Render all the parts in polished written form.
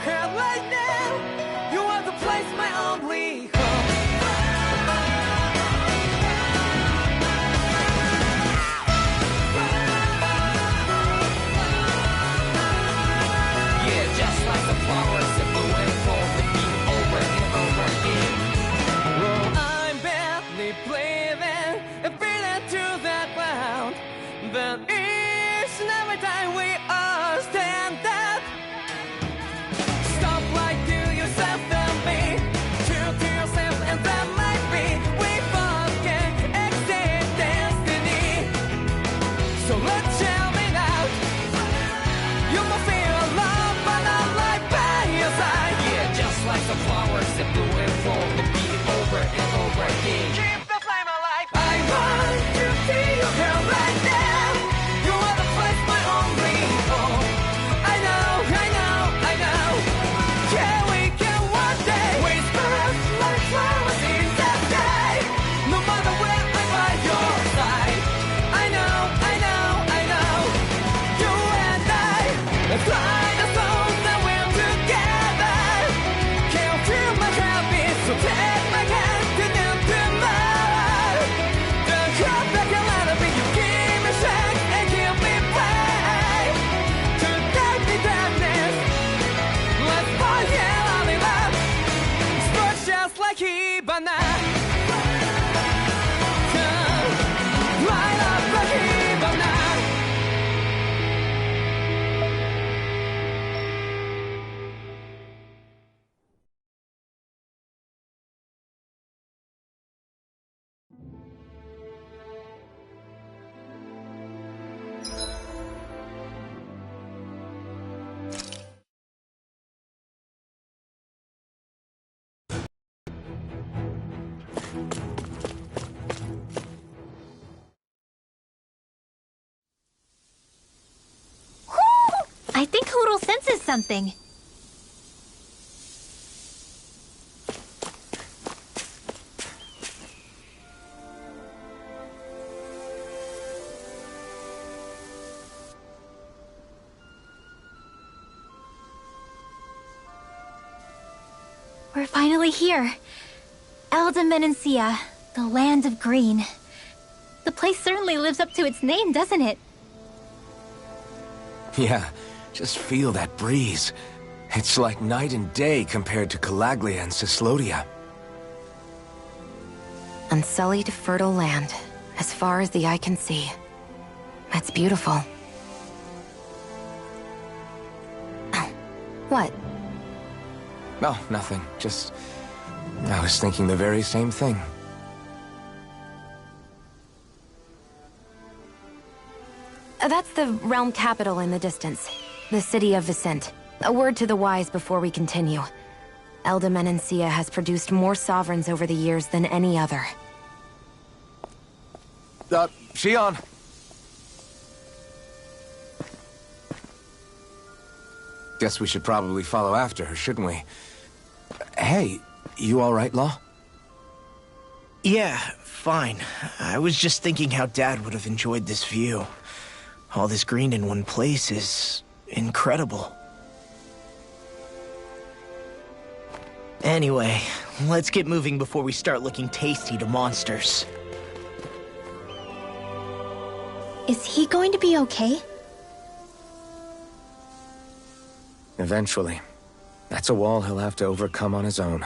have right now. You are the place, my only home. Yeah, just like the flowers that bloom and fall, repeat over and over again. Well, I'm barely breathing and breathing through that ground. But each and every time we all stand up, stop right to yourself and me, true to yourself, and that might be we forget exist destiny. So let's jam it out. You must feel alone, but I'm right by your side. Yeah, just like the flowers that bloom and fall, repeat over and over again. Keep the flame alive. I want to see you here right now. You are the place, my only home. I know, I know, I know. Yeah, we can one day. We spread like flowers in the sky. No matter where I'm by your side. I know, I know, I know. You and I fly the soul that we're together. Can't feel my habit, so take my hand to them tomorrow. The crowd that can let it be, you give me strength and give me faith. To take me darkness, let's fall in love. Sparks just like Hibana. Light up like Hibana. I think Hoodle senses something. We're finally here. Elda Menancia, the land of green. The place certainly lives up to its name, doesn't it? Yeah, just feel that breeze. It's like night and day compared to Calaglia and Cyslodia. Unsullied, fertile land, as far as the eye can see. That's beautiful. Oh, what? Oh, nothing. Just... I was thinking the very same thing. That's the realm capital in the distance. The city of Vicent. A word to the wise before we continue. Elda Menancia has produced more sovereigns over the years than any other. Shion! Guess we should probably follow after her, shouldn't we? Hey, you alright, Law? Yeah, fine. I was just thinking how Dad would have enjoyed this view. All this green in one place is incredible. Anyway, let's get moving before we start looking tasty to monsters. Is he going to be okay? Eventually. That's a wall he'll have to overcome on his own.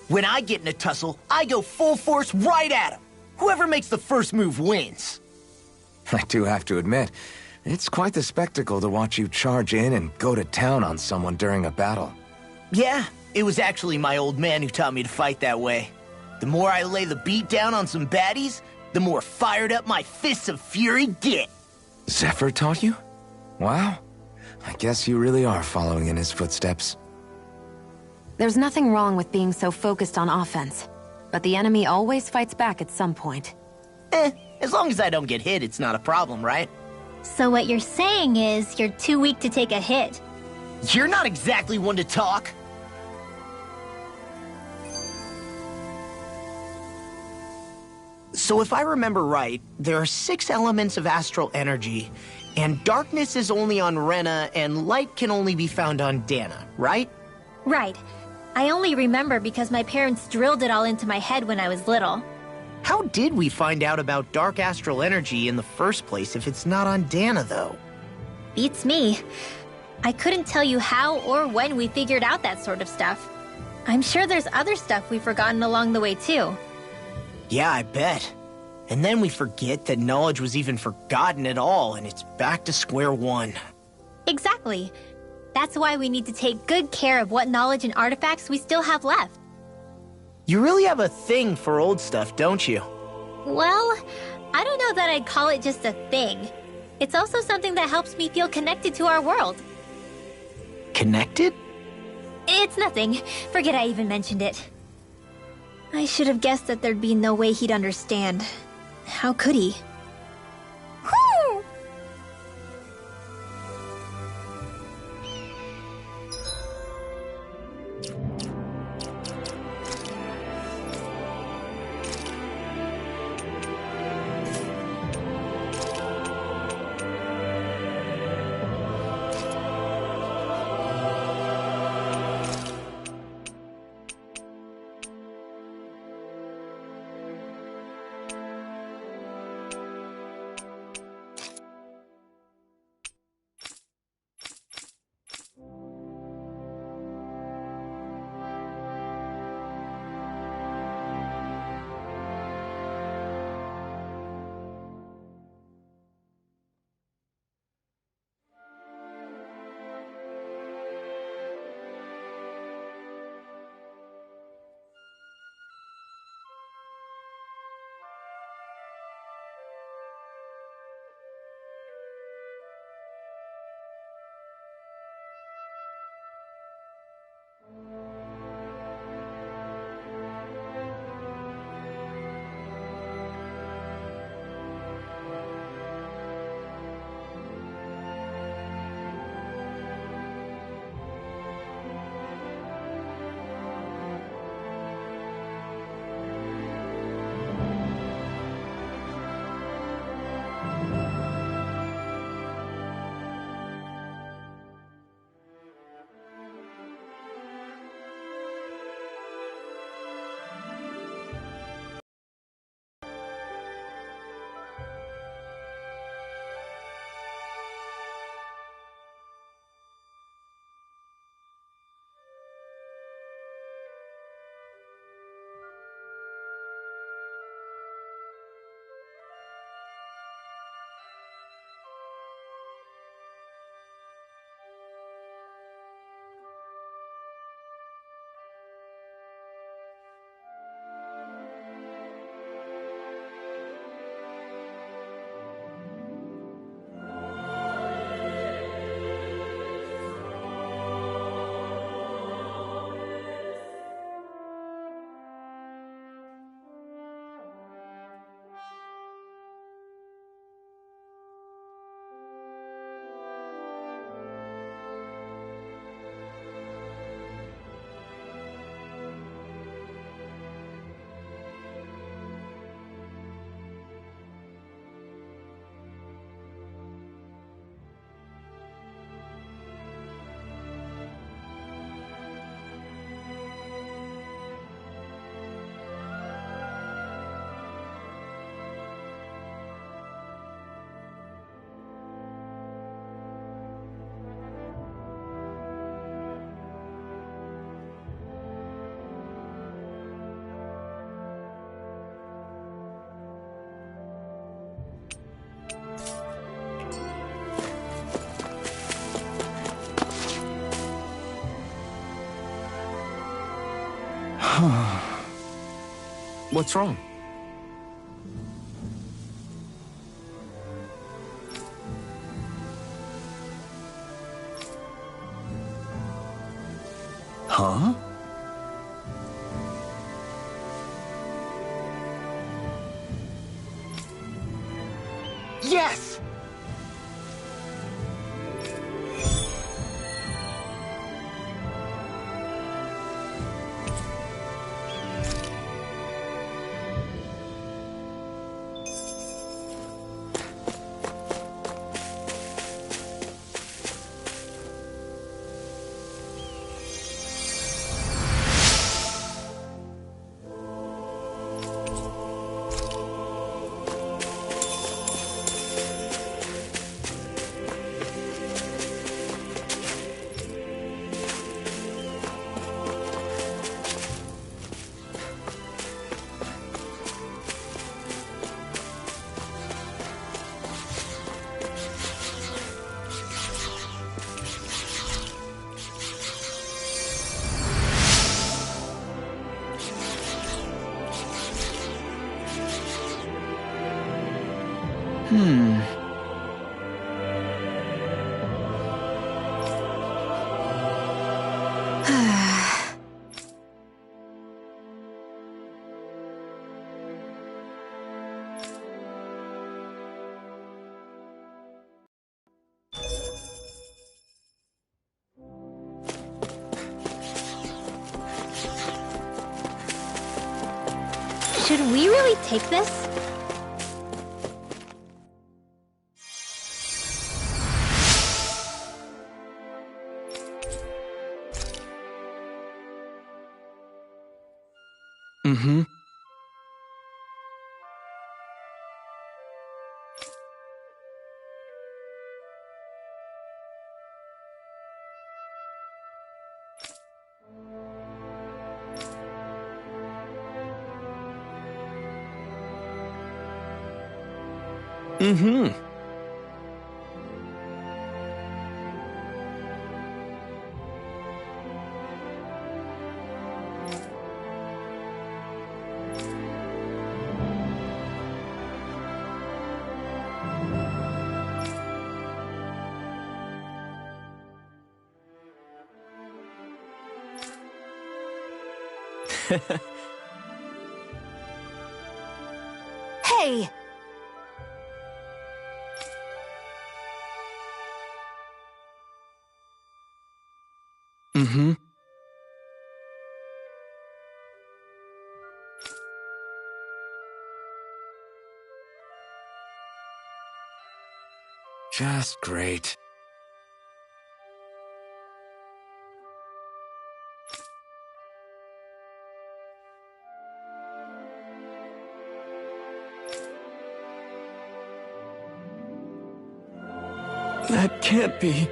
When I get in a tussle, I go full force right at him. Whoever makes the first move wins. I do have to admit, it's quite the spectacle to watch you charge in and go to town on someone during a battle. Yeah, it was actually my old man who taught me to fight that way. The more I lay the beat down on some baddies, the more fired up my fists of fury get. Zephyr taught you? Wow. I guess you really are following in his footsteps. There's nothing wrong with being so focused on offense, but the enemy always fights back at some point. As long as I don't get hit, it's not a problem, right? So what you're saying is you're too weak to take a hit. You're not exactly one to talk. So if I remember right, there are 6 elements of astral energy, and darkness is only on Rena, and light can only be found on Dana, right? Right. I only remember because my parents drilled it all into my head when I was little. How did we find out about dark astral energy in the first place if it's not on Dana, though? Beats me. I couldn't tell you how or when we figured out that sort of stuff. I'm sure there's other stuff we've forgotten along the way, too. Yeah, I bet. And then we forget that knowledge was even forgotten at all, and it's back to square one. Exactly. That's why we need to take good care of what knowledge and artifacts we still have left. You really have a thing for old stuff, don't you? Well, I don't know that I'd call it just a thing. It's also something that helps me feel connected to our world. Connected? It's nothing. Forget I even mentioned it. I should have guessed that there'd be no way he'd understand. How could he? Whew! What's wrong? Huh? Yes! Should we really take this? Mm-hmm. Mm-hmm. Hey! Mm-hmm. Just great. That can't be.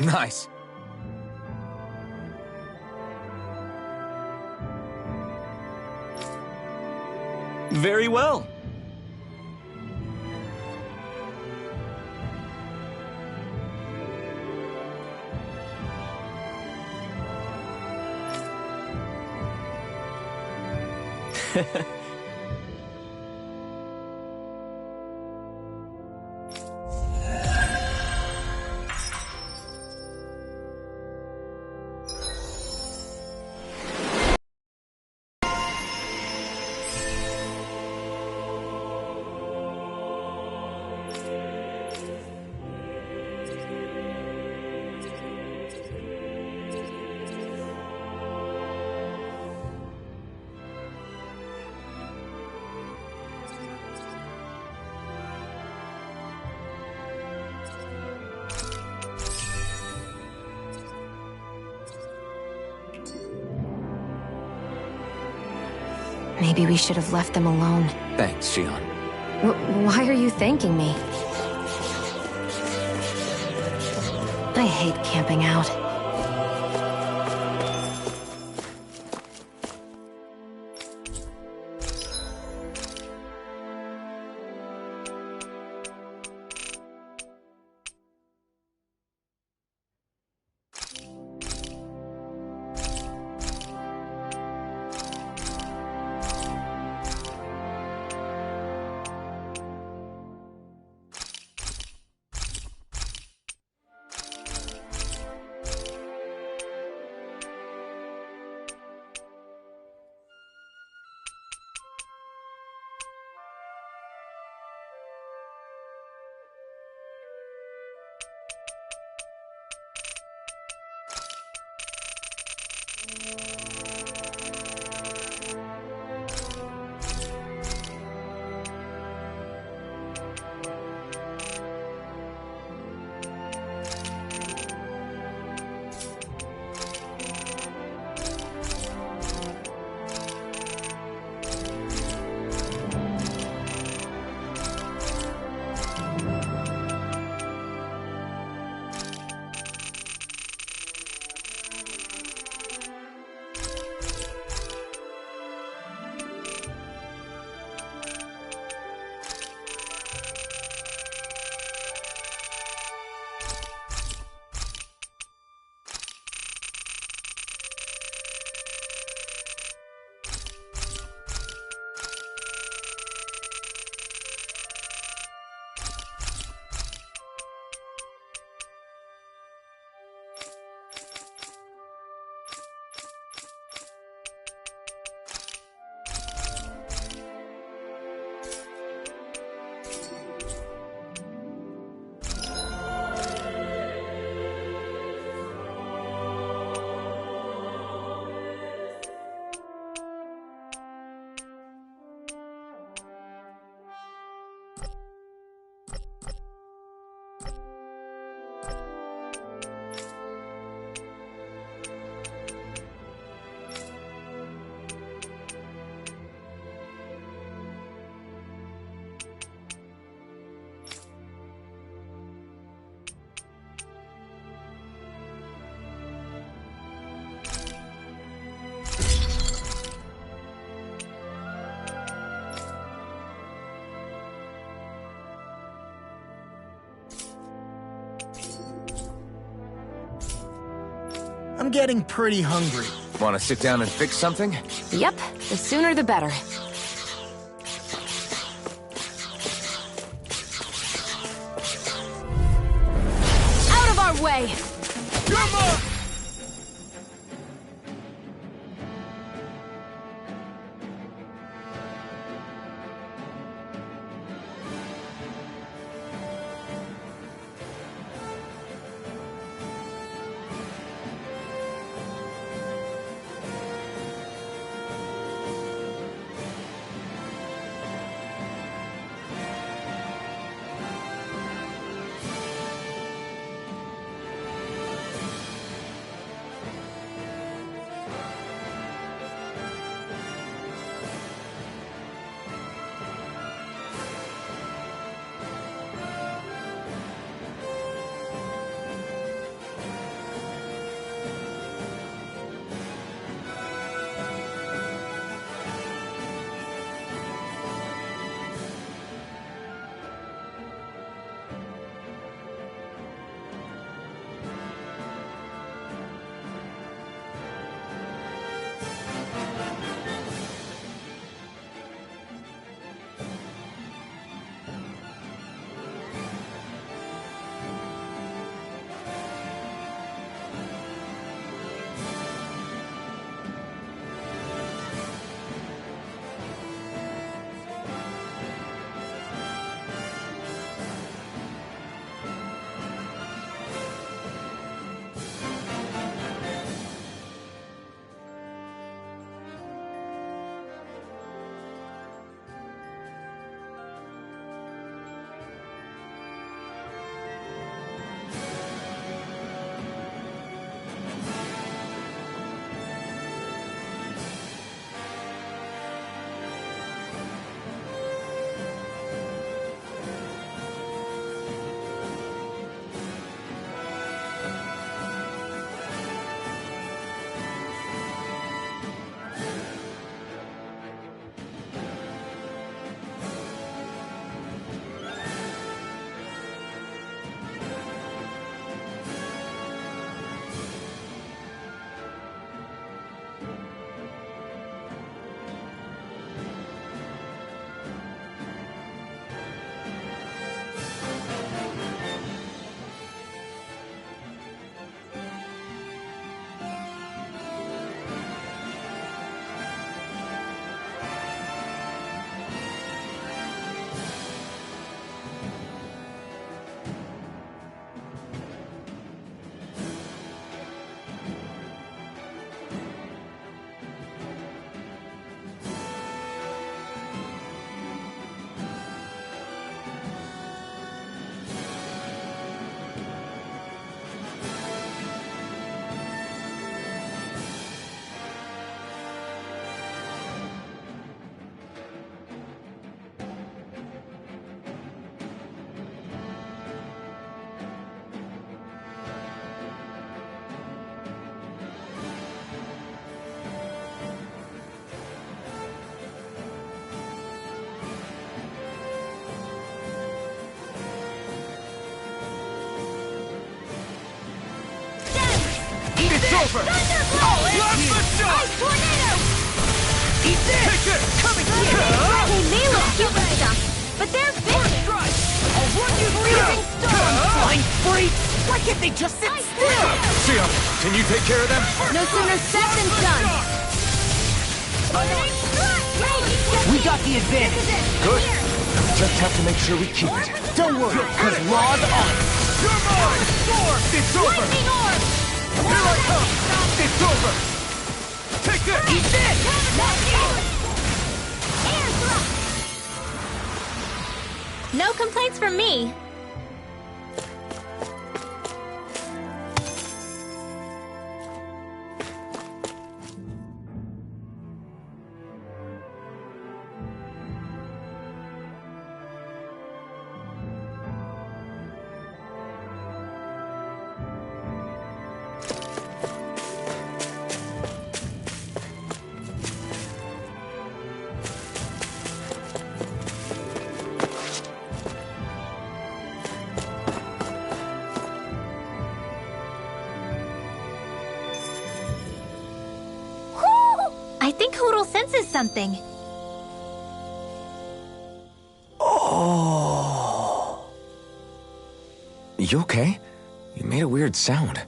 Nice. Very well. Maybe we should have left them alone. Thanks, Shion. Why are you thanking me? I hate camping out. I'm getting pretty hungry. Want to sit down and fix something? Yep, the sooner the better. Out of our way! over! Blast the shot! Ice tornado! Eat this! Take this! Coming here! They may look cute and stuff, but they're vicious! Strike! I'll run you Freezing through! storm! Flying freak! Why can't they just sit still? Sia, can you take care of them? No sooner said than done. We got the advantage. Good. Just have to make sure we keep it. Don't worry, because Raw's on it. You're mine! Storm! It's over! Lightning orb! Here I come! It's over! Take this! Eat this! Air thrust! No complaints from me. I think Hootle senses something. You okay? You made a weird sound.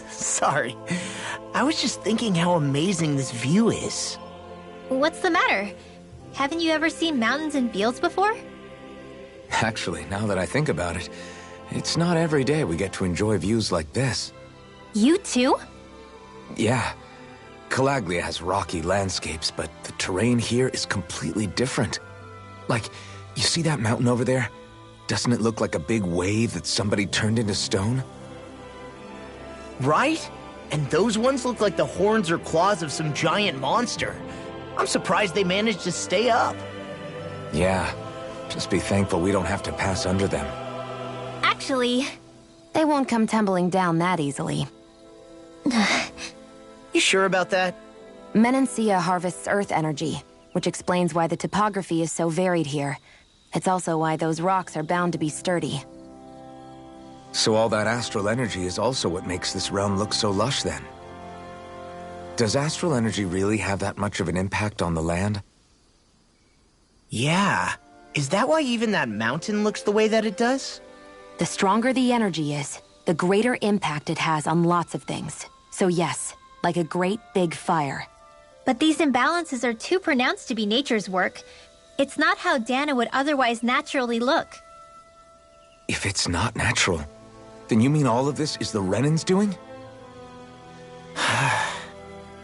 Sorry. I was just thinking how amazing this view is. What's the matter? Haven't you ever seen mountains and fields before? Actually, now that I think about it, it's not every day we get to enjoy views like this. You too? Yeah. Calaglia has rocky landscapes, but the terrain here is completely different. Like, you see that mountain over there? Doesn't it look like a big wave that somebody turned into stone? Right? And those ones look like the horns or claws of some giant monster. I'm surprised they managed to stay up. Yeah. Just be thankful we don't have to pass under them. Actually, They won't come tumbling down that easily. You sure about that? Menancia harvests earth energy, which explains why the topography is so varied here. It's also why those rocks are bound to be sturdy. So all that astral energy is also what makes this realm look so lush then. Does astral energy really have that much of an impact on the land? Yeah. Is that why even that mountain looks the way that it does? The stronger the energy is, the greater impact it has on lots of things. So yes, like a great big fire. but these imbalances are too pronounced to be nature's work. It's not how Dana would otherwise naturally look. If it's not natural, then you mean all of this is the Renans doing?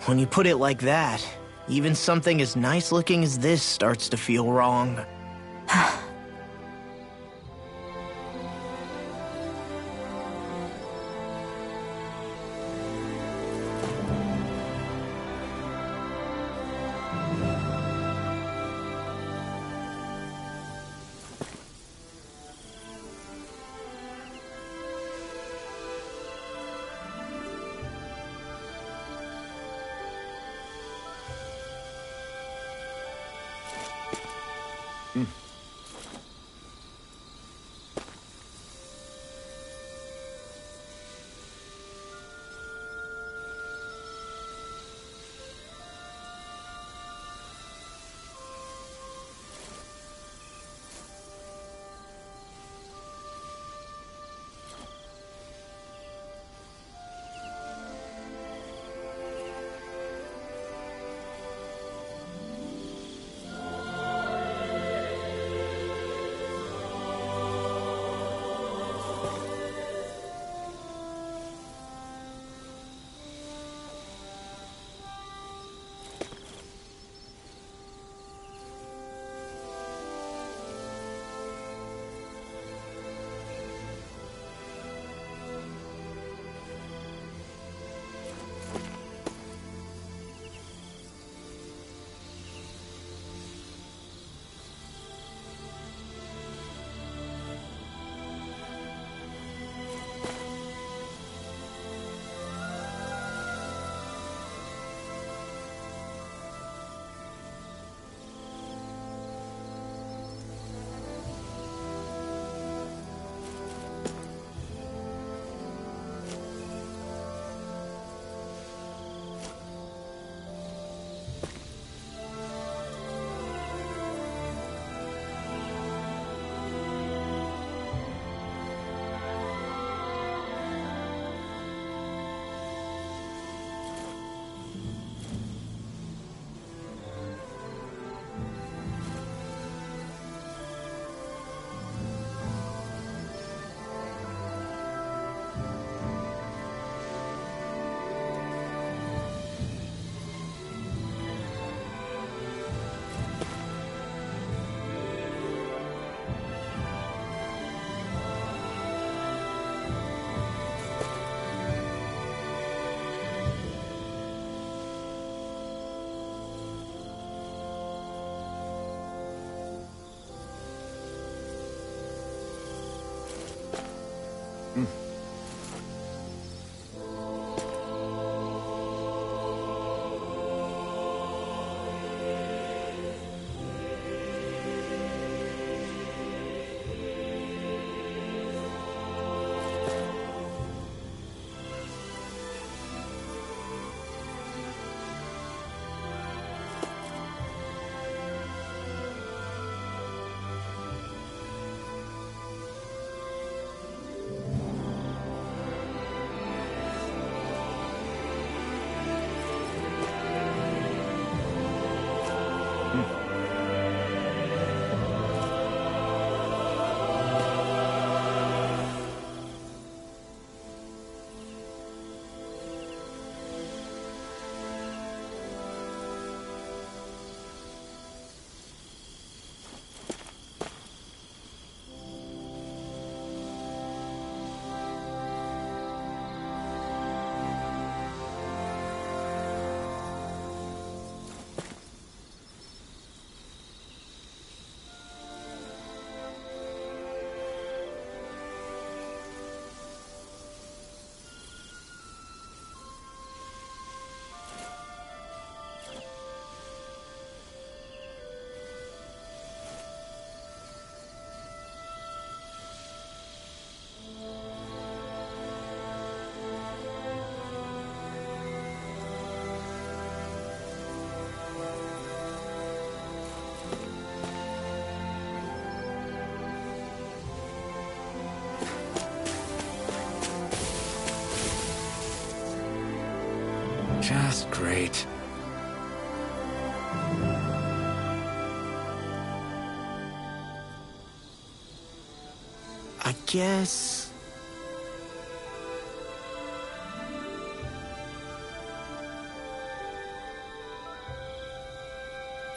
When you put it like that, even something as nice looking as this starts to feel wrong. Just great. I guess...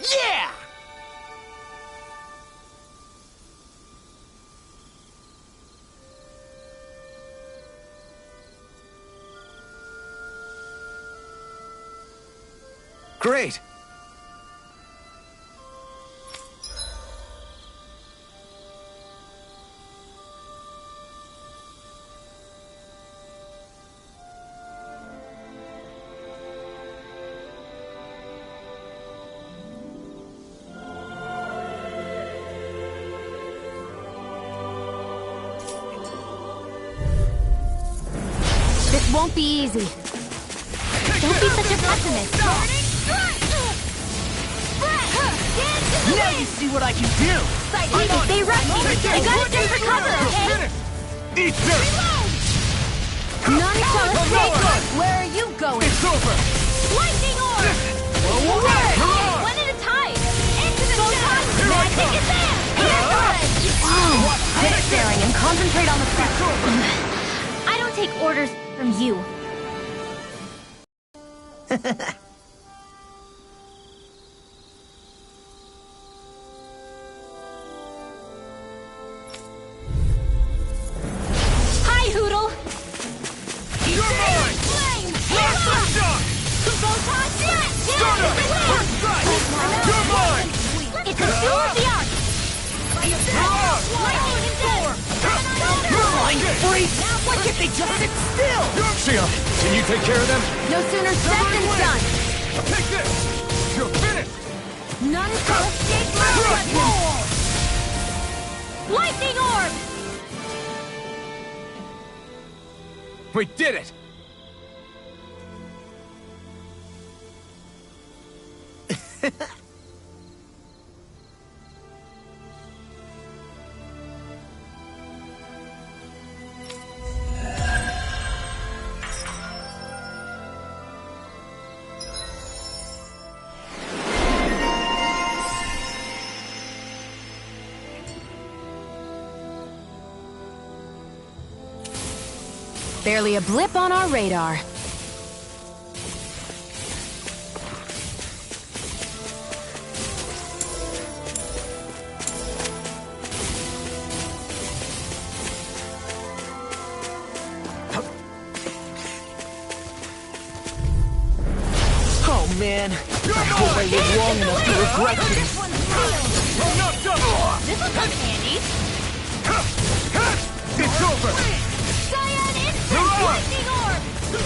Yeah! Great! This won't be easy. Don't be such a pessimist. Now you see what I can do! Stay rusty. I gotta check for cover, okay? Eat this! Non-stop escape! Where are you going? It's over! Lightning orb! One at a time! Into the sun! Magic is there! Quit staring and concentrate on the front. I don't take orders from you. Hi, Hootle! You're mine! You're mine! It's a duel of the arts! Lightning is there! Flying freak! Why can't they just sit still? Shia, can you take care of them? No sooner said than done. Take this! You're finished! None shall escape my judgment. Lightning orb! We did it! Barely a blip on our radar. Oh man, I hope I live long enough to regret this. I'm not done! This will come in handy. It's over! Cyan instant You're on! lightning orb!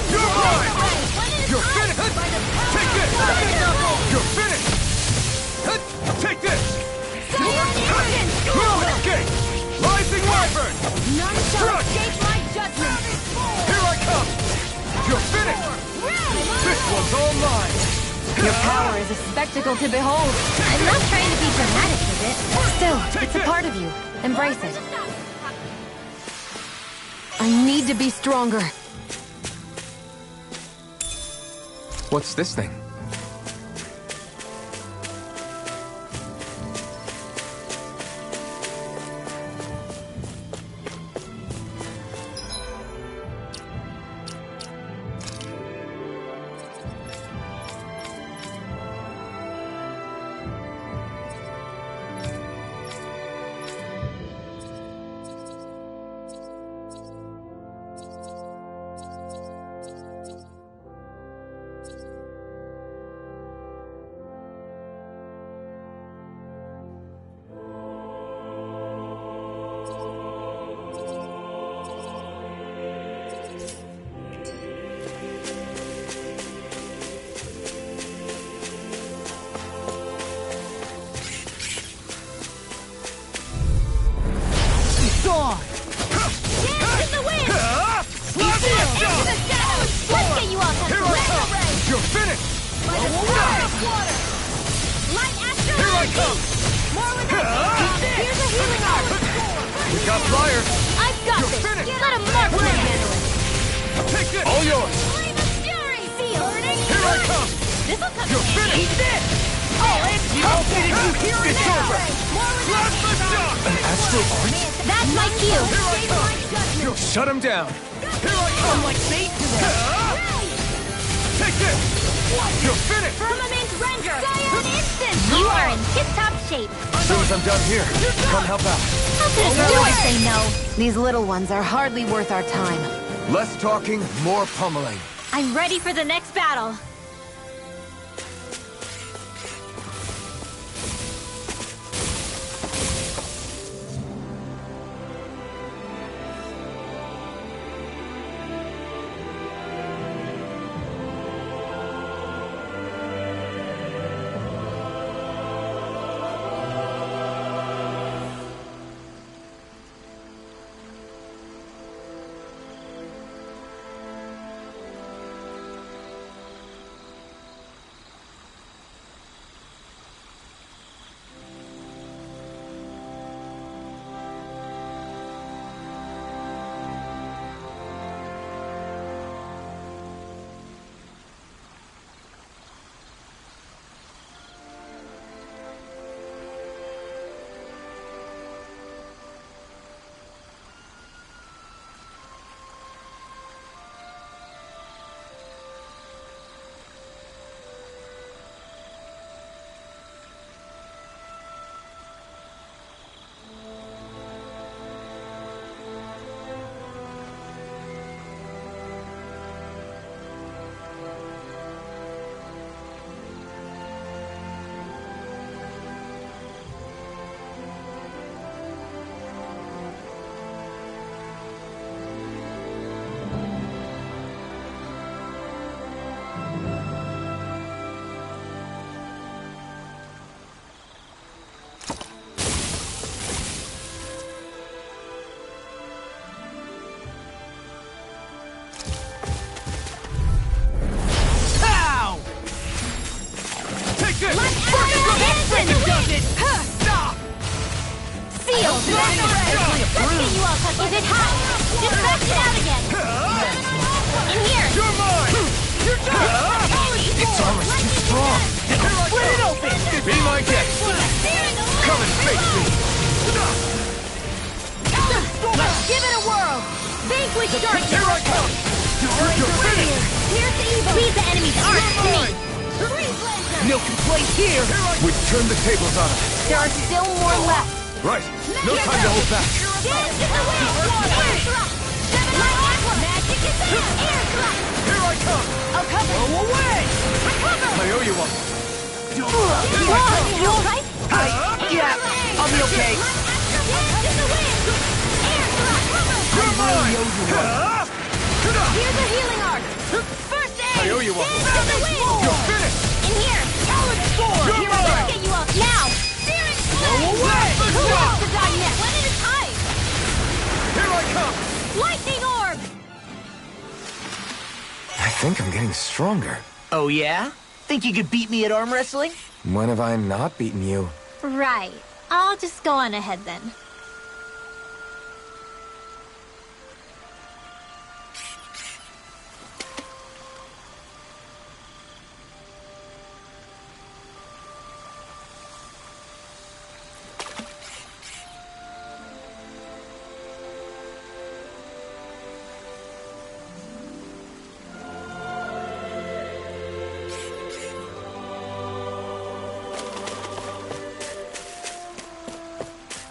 You're mine! One at a You're time! finished! By the power Take this! of the You're finished! Take this! Cyan instant! No escape! Rising Wyvern! None shall Crush! escape my judgment. Here I come! You're finished! This one's all mine! Your power is a spectacle to behold. I'm not trying to be dramatic with it. Still, Take it's a this! part of you. Embrace it. I need to be stronger. What's this thing? That's my cue! Shut him down! I'm like bait to them. Take this! You're finished! Firmament Render! Scion Instant! You are in tip-top shape. As soon as I'm done here, come help out. How could a steward say no? These little ones are hardly worth our time. Less talking, more pummeling. I'm ready for the next battle. Is it hot? Dispatch it out again! In here! You're mine! Its armor's too strong! Split it open! Be my guest! Come and face me! Give it a whirl! Vanquish Darkness! Here I come! You're finished! Here's the evil! Leave the enemy's arms to me! No complaints here! We've turned the tables on him. There are still more left. Right. No time to hold back. Dance in the wind! Air thrust! Magic is there! Air thrust! Here I come! I'll cover! Go away! I owe you one. You alright? Yeah, I'll be okay. Dance in the wind! Air thrust! You're mine! Here's a healing arc! First aid! I owe you one. Dance in the wind! You're finished! In here! Solid sword! You're Here, let's mine! get you up now! Searing flame! away! Who wants to die next? One at a time! Here I come! Lightning orb! I think I'm getting stronger. Oh yeah? Think you could beat me at arm wrestling? When have I not beaten you? Right. I'll just go on ahead then.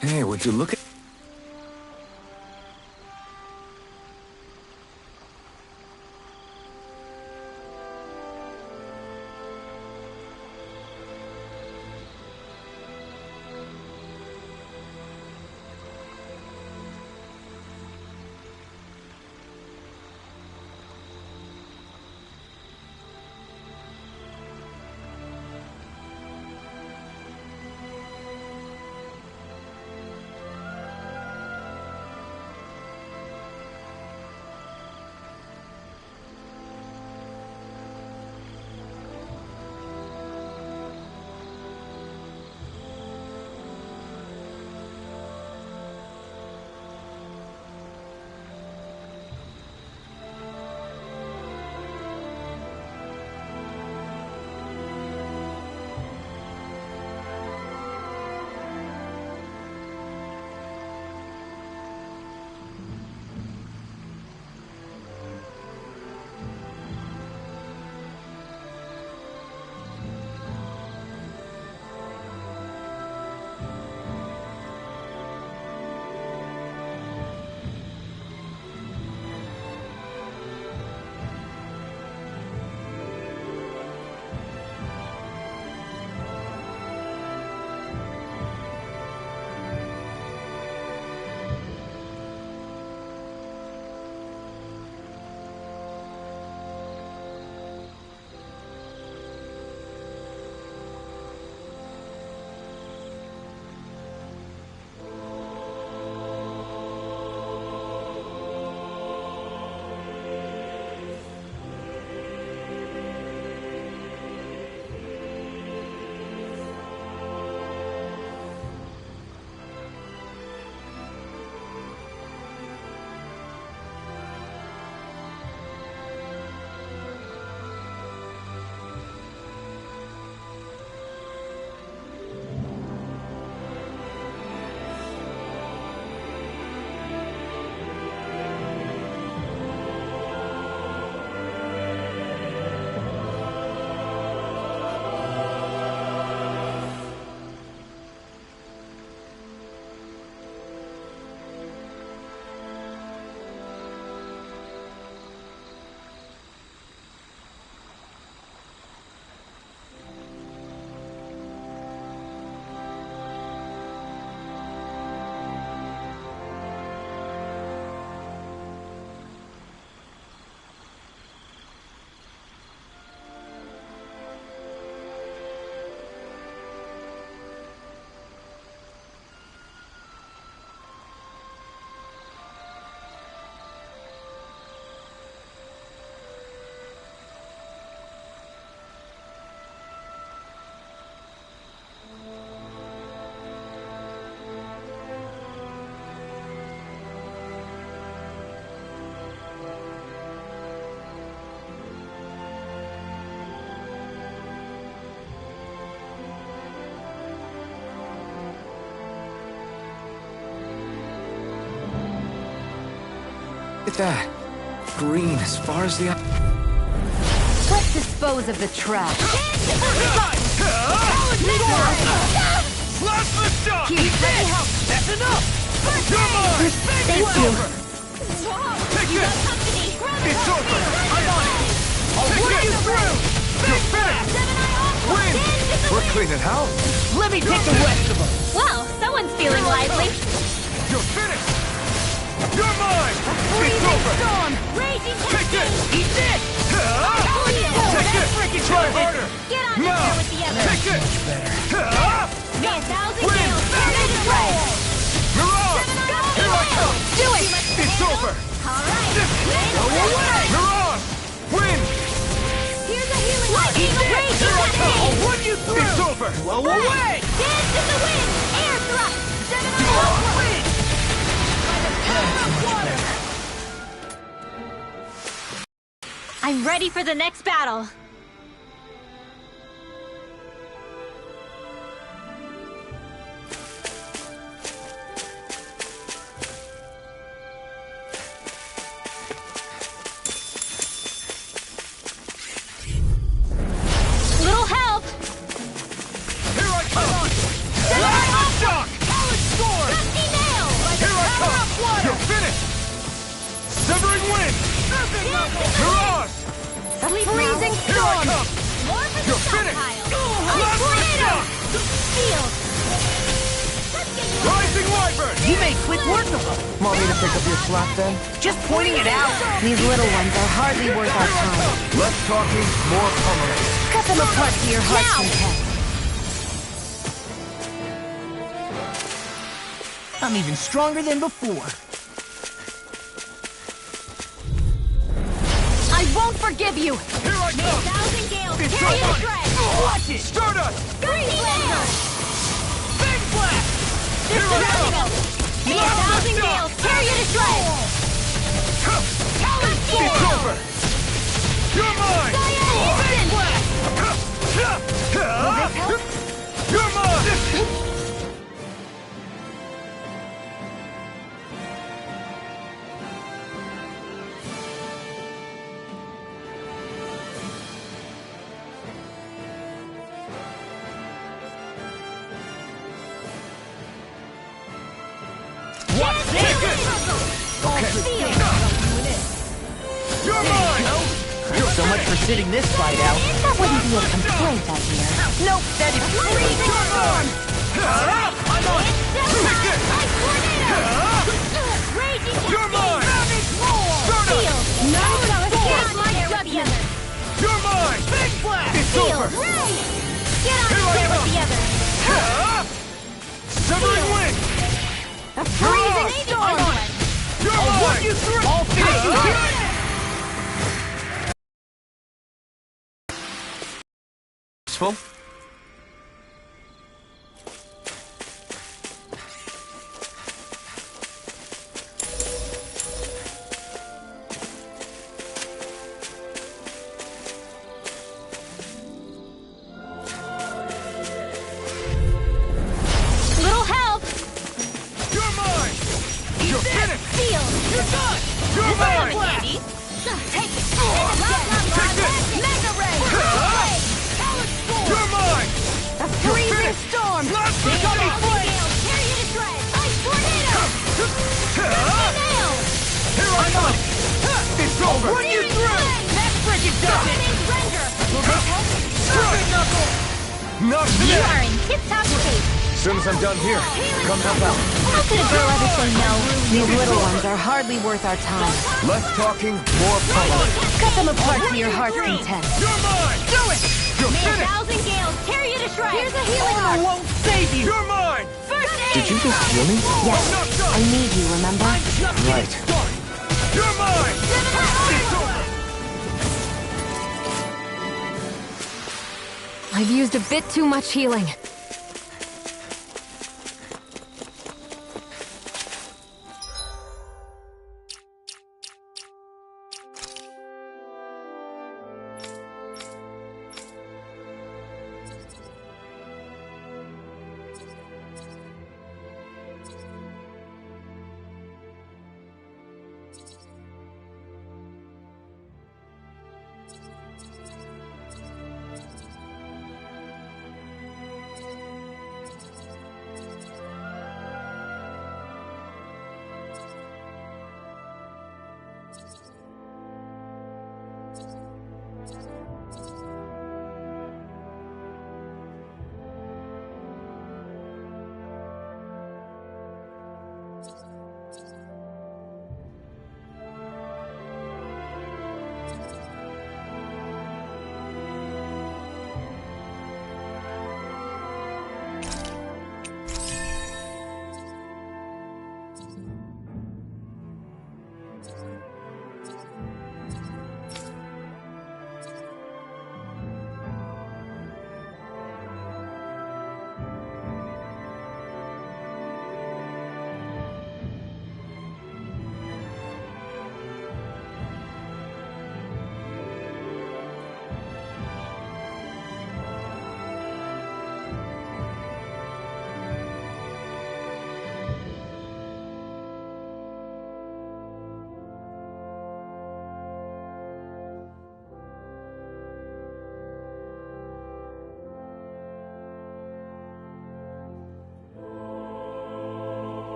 Hey, would you look at... at that. Green as far as the eye. Let's dispose of the trash. Slash the shot! Here, let me help. That's enough! Come on! Thank you. Take it! It's over! I'm on it! I'll work you through! You're finished! Win! We're cleaning house. Let me take the rest of them. Well, someone's feeling lively. You're finished! You're mine! It's over! Storm! Raging Take it! Eat this! Take it! Try harder! Get on in No! there with the others. Take it! May 1,000 Win! gales turn into red. Mirage! Here I come! Do it! It's over! All right. Mirage! Win! Here's a healing lightning. Raging Here I come! I'll cascade. run you through! It's over! Blow away! Dance in the wind. Air thrust. I'm ready for the next battle. Little help. Here I come! Lightning shock! Dusty nail. Here I come! You're finished! Severing wind! Mirage! Freezing Here I storm. come! More for the You're finished! stockpile. Plasma shock! Field. Let's get you Rising wyvern! You made quick work of them. Want me to pick up your slack then? Just pointing it out. These little ones are hardly worth our time. Less talking, more pummeling. Cut them apart to your heart's Now. content. I'm even stronger than before. I won't forgive you! Here I come! 1,000 gales. It's Carry the over! thread. Watch it! Stardust! Green laser. Big blast! Here I come! May 1,000 gales. Carry it to shreds. It's over! You're mine! Instant. You're mine! Watch this! You're mine! So much for sitting this fight out. That wouldn't be a complaint, I hear. Nope, that is freezing storm! I'm on it! Take it! You're mine! Stardust! You're mine! Big blast! It's over! Get on Here I there with come. the others. Severing wind! Freezing storm. You're I'll work mine! you through! I'll finish you here! Useful? Little help. You're mine! You're finished! Field. You're done! You're mine! Take it. Take this! Mega ray. You're mine! Freezing finished. storm. Blast the gummy flame! Carry you to shreds. Ice tornado. Nail. Here I come! It's over! Run you through! That frickin' does it! Dominant render. Strike knuckle! Not You today! are in tip-top shape. As soon as I'm done here, come help out. How could a girl ever say no? These little ones are hardly worth our time. Less talking, more pummeling. Cut them apart to your heart's content. You're mine! Do it! You're May finished! 1,000 gales. Carry you to shreds. Here's a healing Armor arc. won't save you! You're mine! First aid. Did you just heal me? Yes, Not I done! need you, remember? Just Right. getting started! You're mine! It's over! I've used a bit too much healing.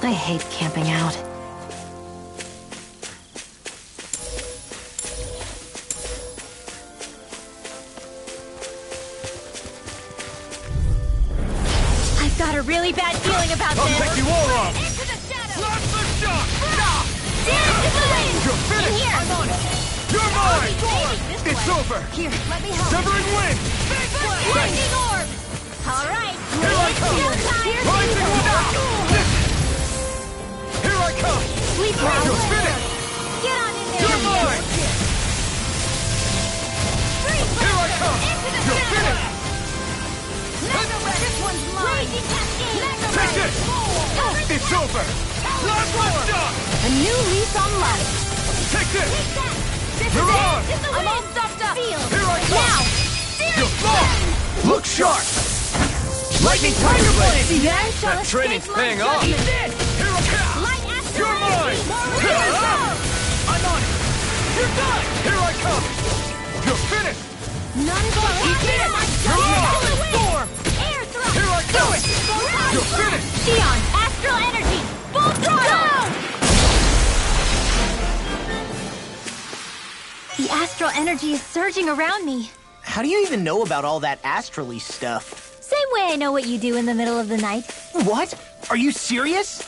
I hate camping out. I've got a really bad feeling about I'll this. take you all off! Into the shadows! Blast the shot! Stop! Dance in the wind! You're finished! In here! I'm on it! You're mine! Maybe this It's way. over! Here, let me help. Severing wind! Lightning orb! All right. Here I come! Here's Rising water! Here I come! Sleep well. You're finished! Get on in there. You're mine! Here I come! You're finished! This one's mine. Take this! It's over! Last shot! A new lease on life. Take this! This You're is on! it. I'm all stopped up. Here I come! Now. You're lost! Look sharp! Lightning Tiger Blade! See that? That training's paying off! Here I come! Light astral You're mine! I'm on it! You're done! Here I come! You're finished! None but You're on! Storm! Air thrust. Here I come! You're finished! Xion, astral energy. Full throttle. The astral energy is surging around me. How do you even know about all that astrally stuff? Same way I know what you do in the middle of the night. What? Are you serious?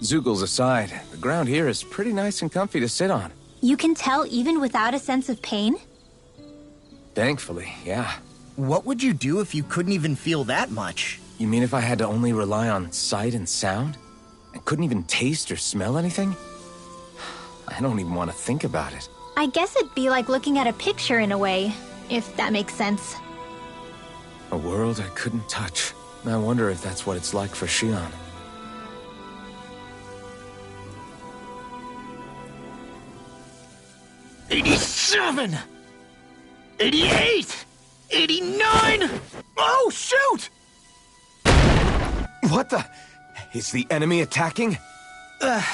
Zoogles aside, the ground here is pretty nice and comfy to sit on. You can tell even without a sense of pain? Thankfully, yeah. What would you do if you couldn't even feel that much? You mean if I had to only rely on sight and sound? I couldn't even taste or smell anything? I don't even want to think about it. I guess it'd be like looking at a picture in a way, if that makes sense. A world I couldn't touch. I wonder if that's what it's like for Xion. 87! 88! 89! Oh, shoot! What the? Is the enemy attacking?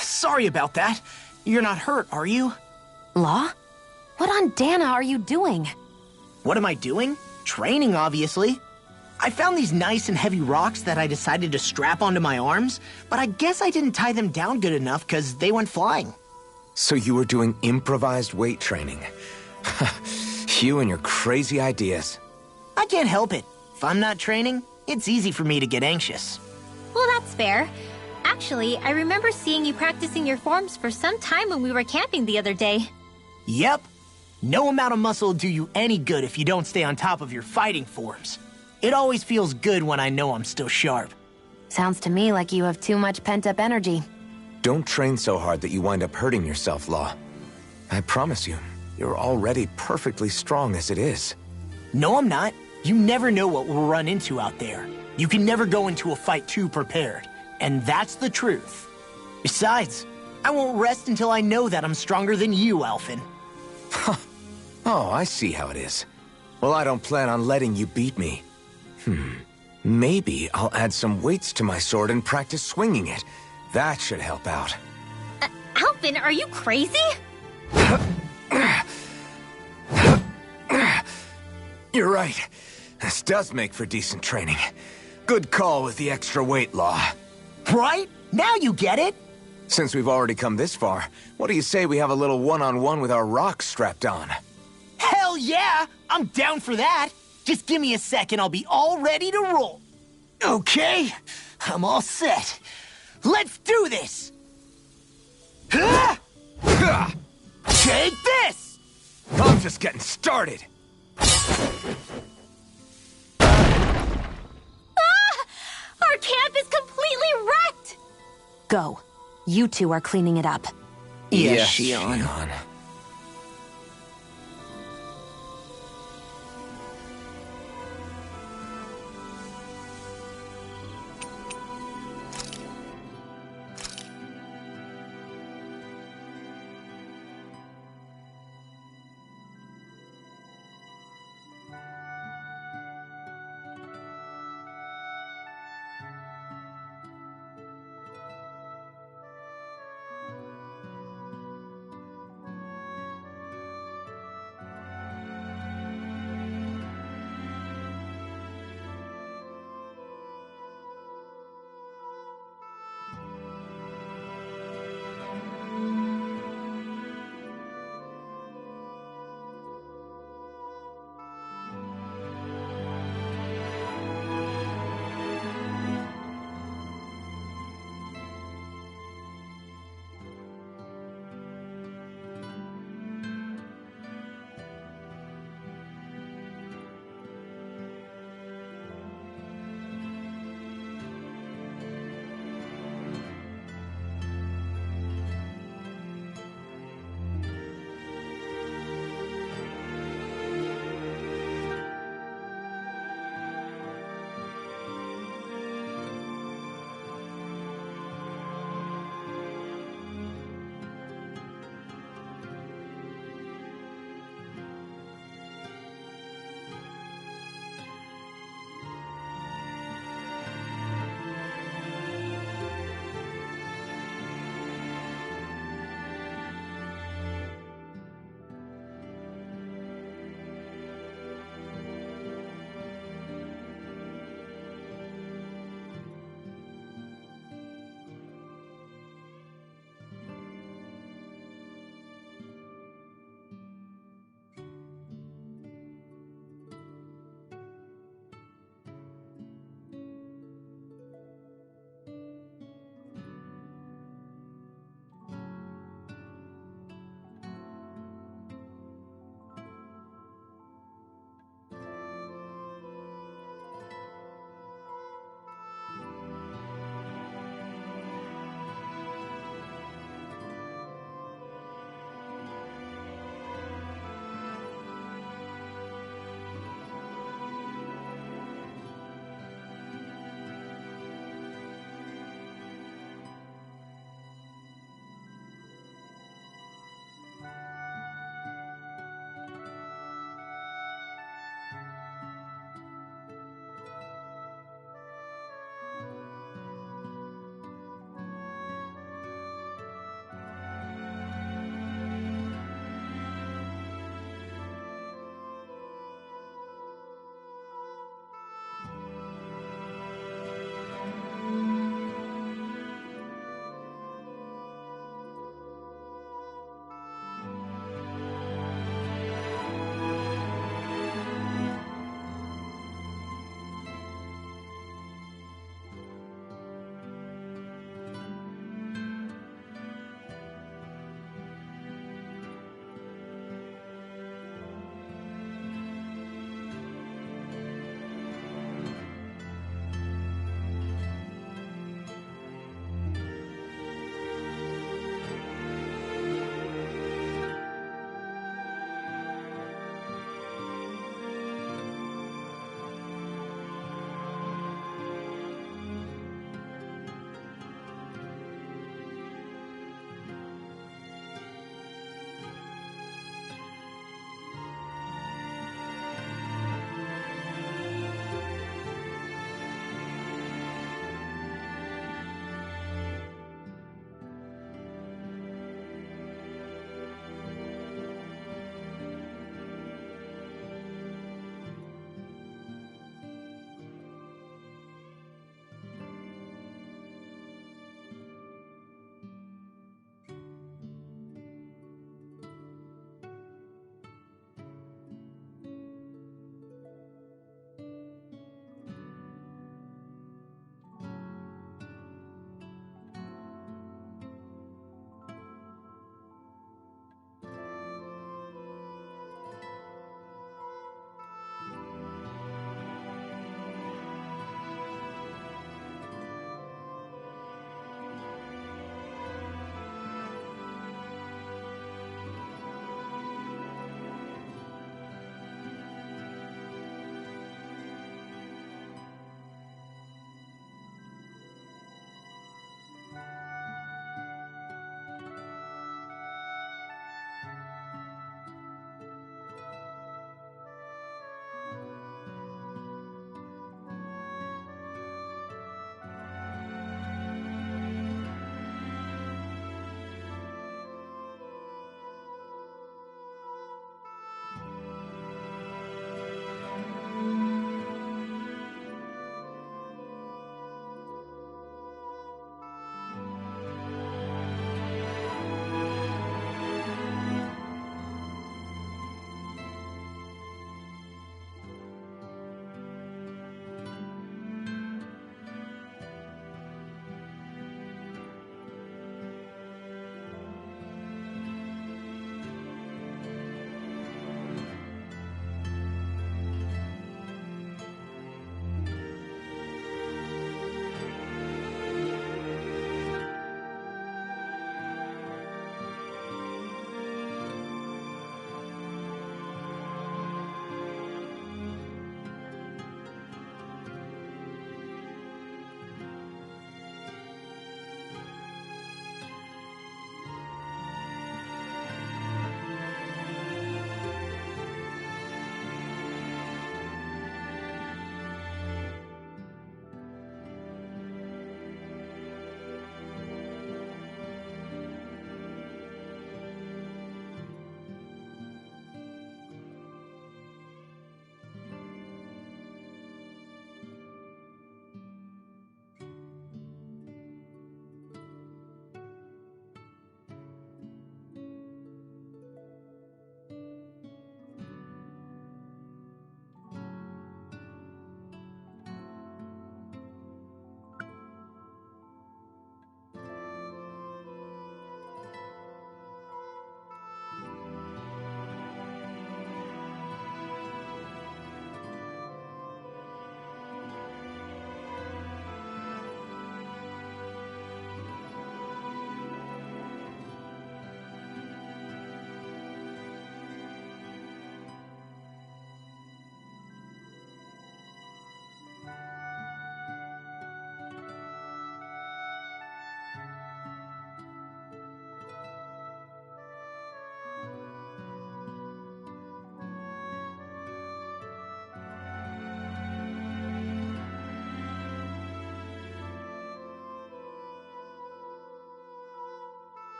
Sorry about that. You're not hurt, are you? Law? What on Dana are you doing? What am I doing? Training, obviously. I found these nice and heavy rocks that I decided to strap onto my arms, but I guess I didn't tie them down good enough because they went flying. So you were doing improvised weight training. You and your crazy ideas. I can't help it. If I'm not training, it's easy for me to get anxious. Well, that's fair. Actually, I remember seeing you practicing your forms for some time when we were camping the other day. Yep. No amount of muscle will do you any good if you don't stay on top of your fighting forms. It always feels good when I know I'm still sharp. Sounds to me like you have too much pent-up energy. Don't train so hard that you wind up hurting yourself, Law. I promise you, you're already perfectly strong as it is. No, I'm not. You never know what we'll run into out there. You can never go into a fight too prepared. And that's the truth. Besides, I won't rest until I know that I'm stronger than you, Alphen. Oh, I see how it is. Well, I don't plan on letting you beat me. Maybe I'll add some weights to my sword and practice swinging it. That should help out. Alphen, are you crazy? You're right. This does make for decent training. Good call with the extra weight, Law. Right? Now you get it? Since we've already come this far, what do you say we have a little one-on-one with our rocks strapped on? Hell yeah! I'm down for that! Just give me a second, I'll be all ready to roll. Okay, I'm all set. Let's do this! Take this! I'm just getting started. Our camp is completely wrecked! Go. You two are cleaning it up. Yes, Xion.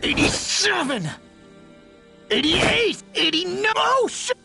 '87! '88! '89! Oh, shit!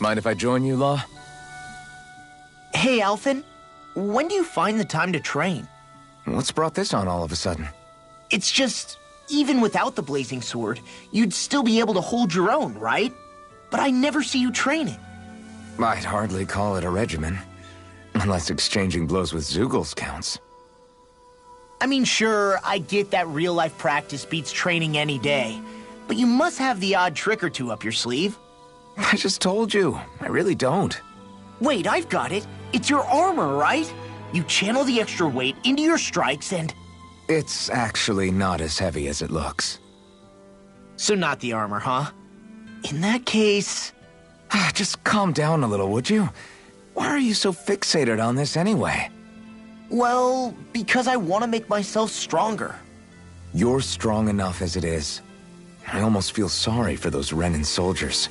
Mind if I join you, Law? Hey, Alphen. When do you find the time to train? What's brought this on all of a sudden? It's just, even without the blazing sword, you'd still be able to hold your own, right? But I never see you training. I'd hardly call it a regimen. Unless exchanging blows with Zeugles counts. I mean, sure, I get that real-life practice beats training any day. But you must have the odd trick or two up your sleeve. I just told you. I really don't. Wait, I've got it. It's your armor, right? You channel the extra weight into your strikes and... It's actually not as heavy as it looks. So not the armor, huh? In that case... Just calm down a little, would you? Why are you so fixated on this anyway? Well, because I want to make myself stronger. You're strong enough as it is. I almost feel sorry for those Renan soldiers.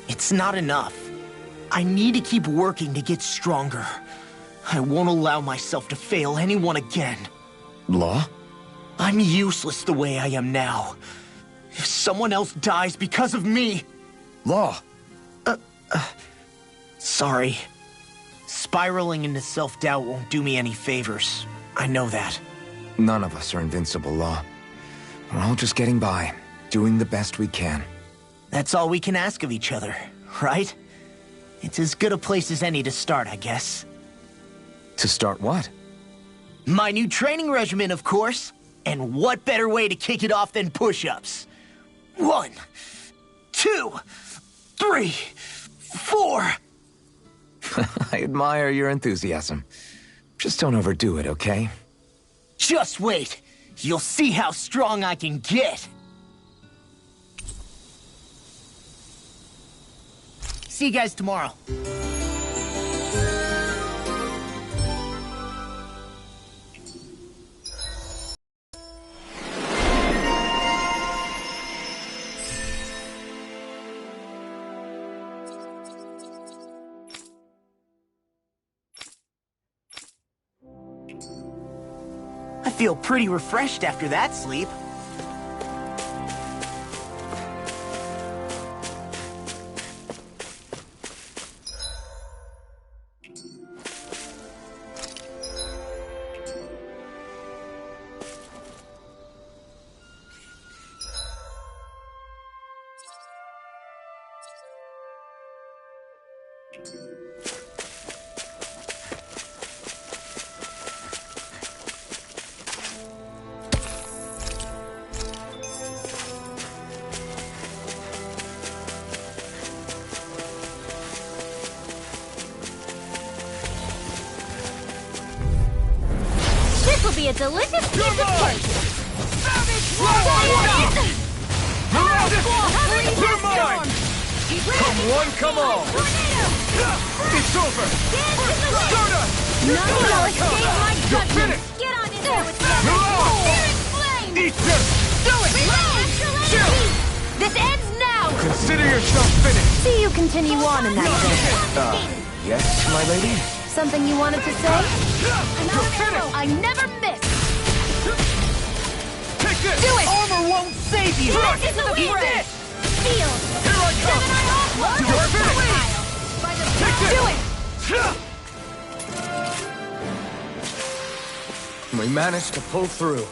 It's not enough. I need to keep working to get stronger. I won't allow myself to fail anyone again. Law? I'm useless the way I am now. If someone else dies because of me... Law! Sorry. Spiraling into self-doubt won't do me any favors. I know that. None of us are invincible, Law. We're all just getting by, doing the best we can. That's all we can ask of each other, right? It's as good a place as any to start, I guess. To start what? My new training regimen, of course. And what better way to kick it off than push-ups? 1, 2, 3, 4... I admire your enthusiasm. Just don't overdo it, okay? Just wait. You'll see how strong I can get. See you guys tomorrow. I feel pretty refreshed after that sleep. will be a delicious piece of cake! They're mine! Come one, come all! It's over! None will escape my You're judgment! finished! Get on in there with them! Spirit flame! Eat this! Do it! This ends now! Consider yourself finished! See you continue on in that vein. Yes, my lady? Something you wanted to say? You're finished! I never miss! Take this! Do it! Armor won't save you! This is the way! Feel! Here I come! You're finished! Take this! Do it! We managed to pull through.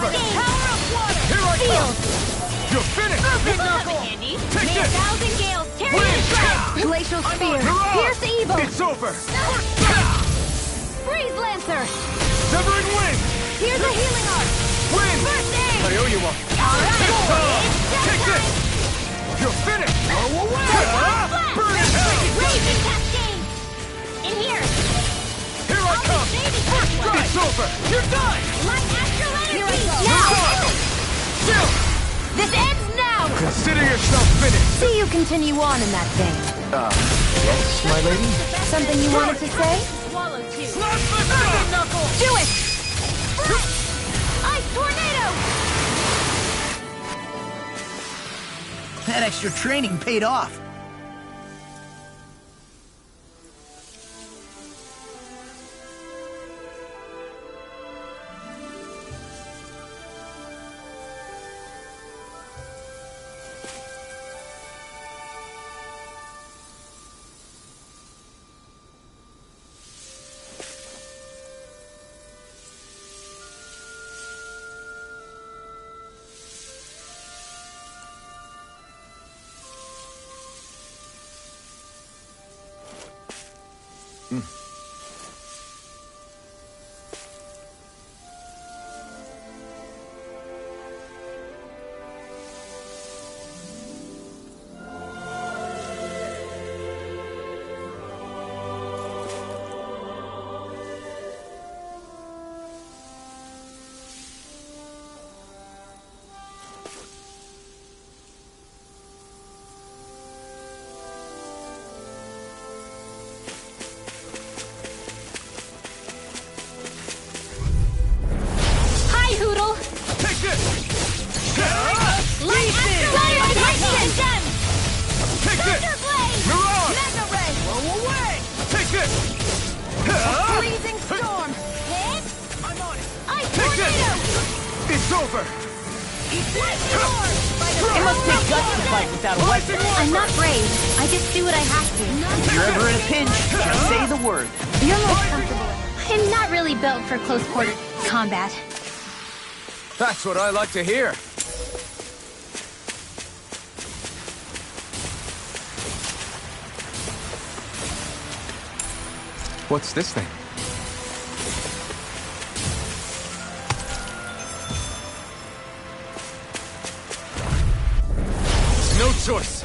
over! Power of water! Here I Field! come! You're finished! Perfect knuckle! Take May a this! thousand gales tear Win! you to shreds! Glacial Spear! You're on! Pierce evil! It's over! Freeze Lancer! Severing Wind! Here's a healing art! Wind! First aid! I owe you one! Alright! Take this! You're finished! Go away! Burn in hell! Raging Cascade! In here! Here I come! First strike! It's over! You're done! Light astral energy! You're Now! done! Still! This ends now! Consider yourself finished! See you continue on in that thing. Yes, my lady? Something you wanted to say? Swallow two! Slap the shot! Knuckle! Do it! Ice Tornado! That extra training paid off. Hi, Hoodle! Take this! Light Astral Take this! Thunder Blade! Mirage! Mega Ray! Go away! Take this! Freezing Storm! Hit! I'm on it! Ice Take this! Tornado! It's over! Light Storm! It must take guts to fight without a weapon. I'm not brave. I just do what I have to. If you're ever in a pinch, just say the word. You're most comfortable. I'm not really built for close quarter combat. That's what I like to hear. What's this thing? No choice.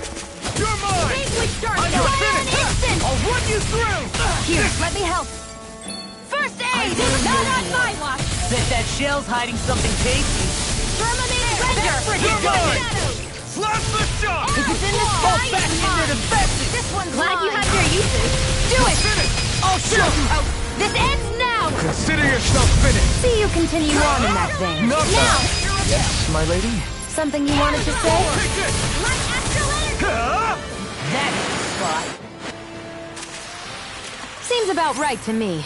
You're mine! I'm your finish! I'll run you through! Here, let me help. First aid! Not on my watch! Bet that shell's hiding something tasty. Terminating Render! You're mine! Slap the shot! If it's in the Fall sky, back it's in mine. your defenses! This one's glad you have your uses. Do it! I'll show you how. This ends now! Consider yourself finished! See you continue on in that thing. Not Now! Yes, my lady? Something you wanted to say? Take this! Light Astral Energy! That's the spot. Seems about right to me.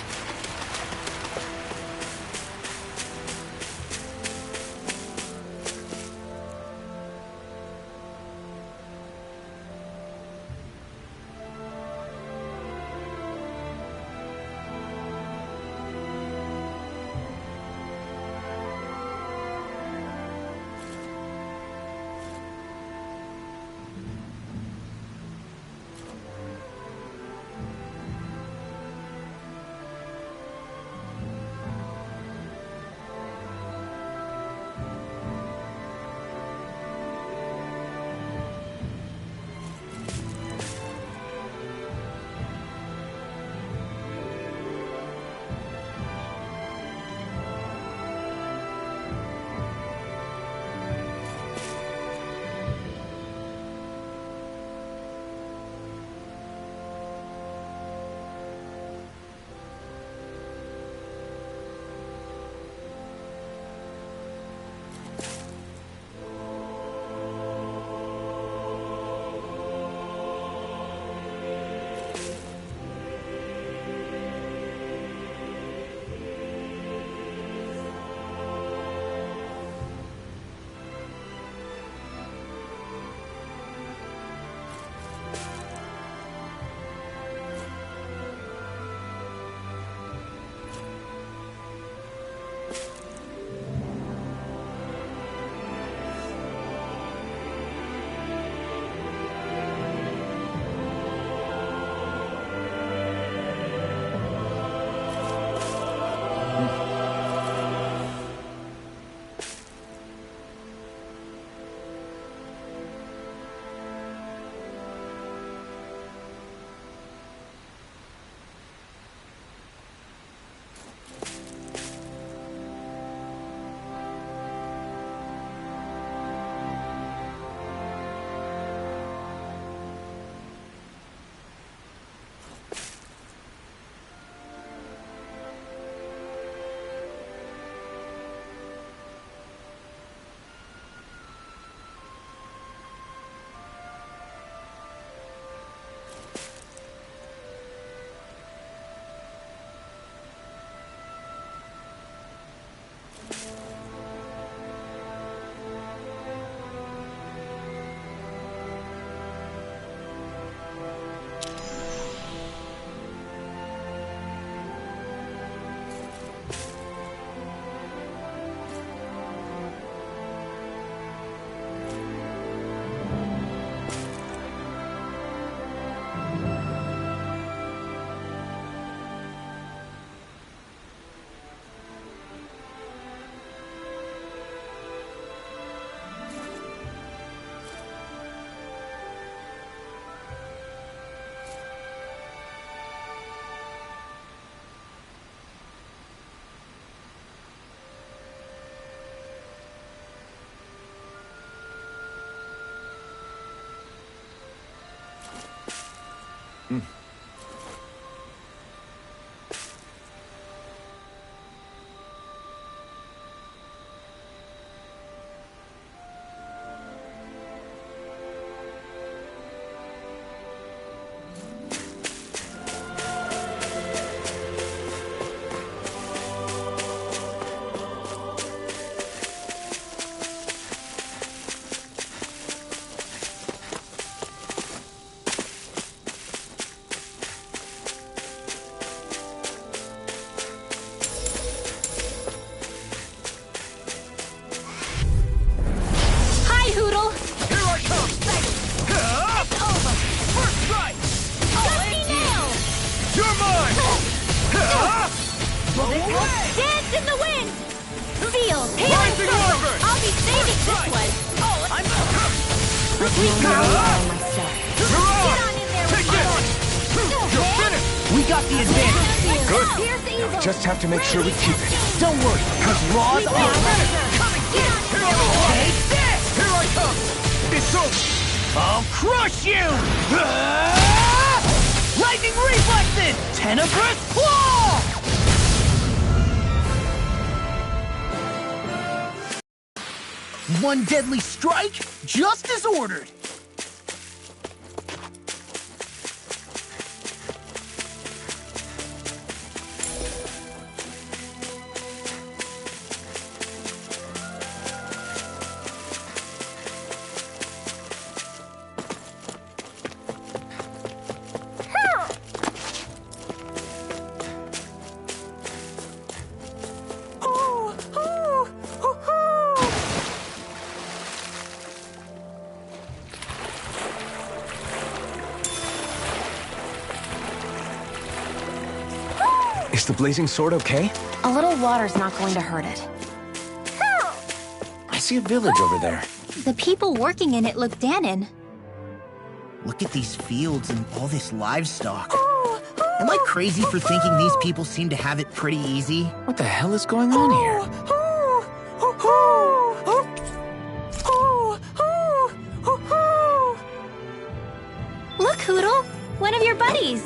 We got the advantage. Good. Now we just have to make sure we keep it. Don't worry, because Raw's on. Take this! Here I come! It's over! I'll crush you! Lightning reflexes! Tenebrous claw! One deadly strike, just as ordered. Is the blazing sword okay? A little water's not going to hurt it. I see a village over there. The people working in it look Dahnan. Look at these fields and all this livestock. Am I crazy for thinking these people seem to have it pretty easy? What the hell is going on here? Look, Hootle! One of your buddies!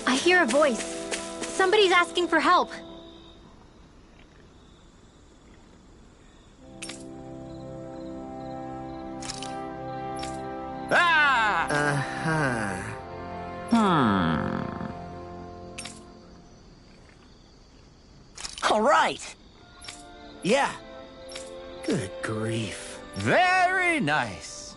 I hear a voice. Somebody's asking for help. All right. Yeah. Good grief. Very nice.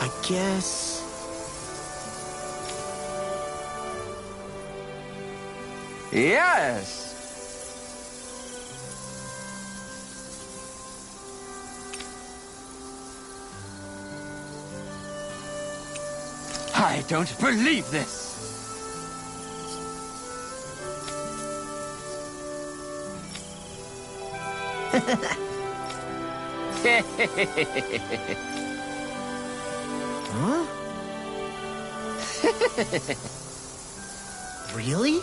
I guess... Yes. I don't believe this. Huh? Really?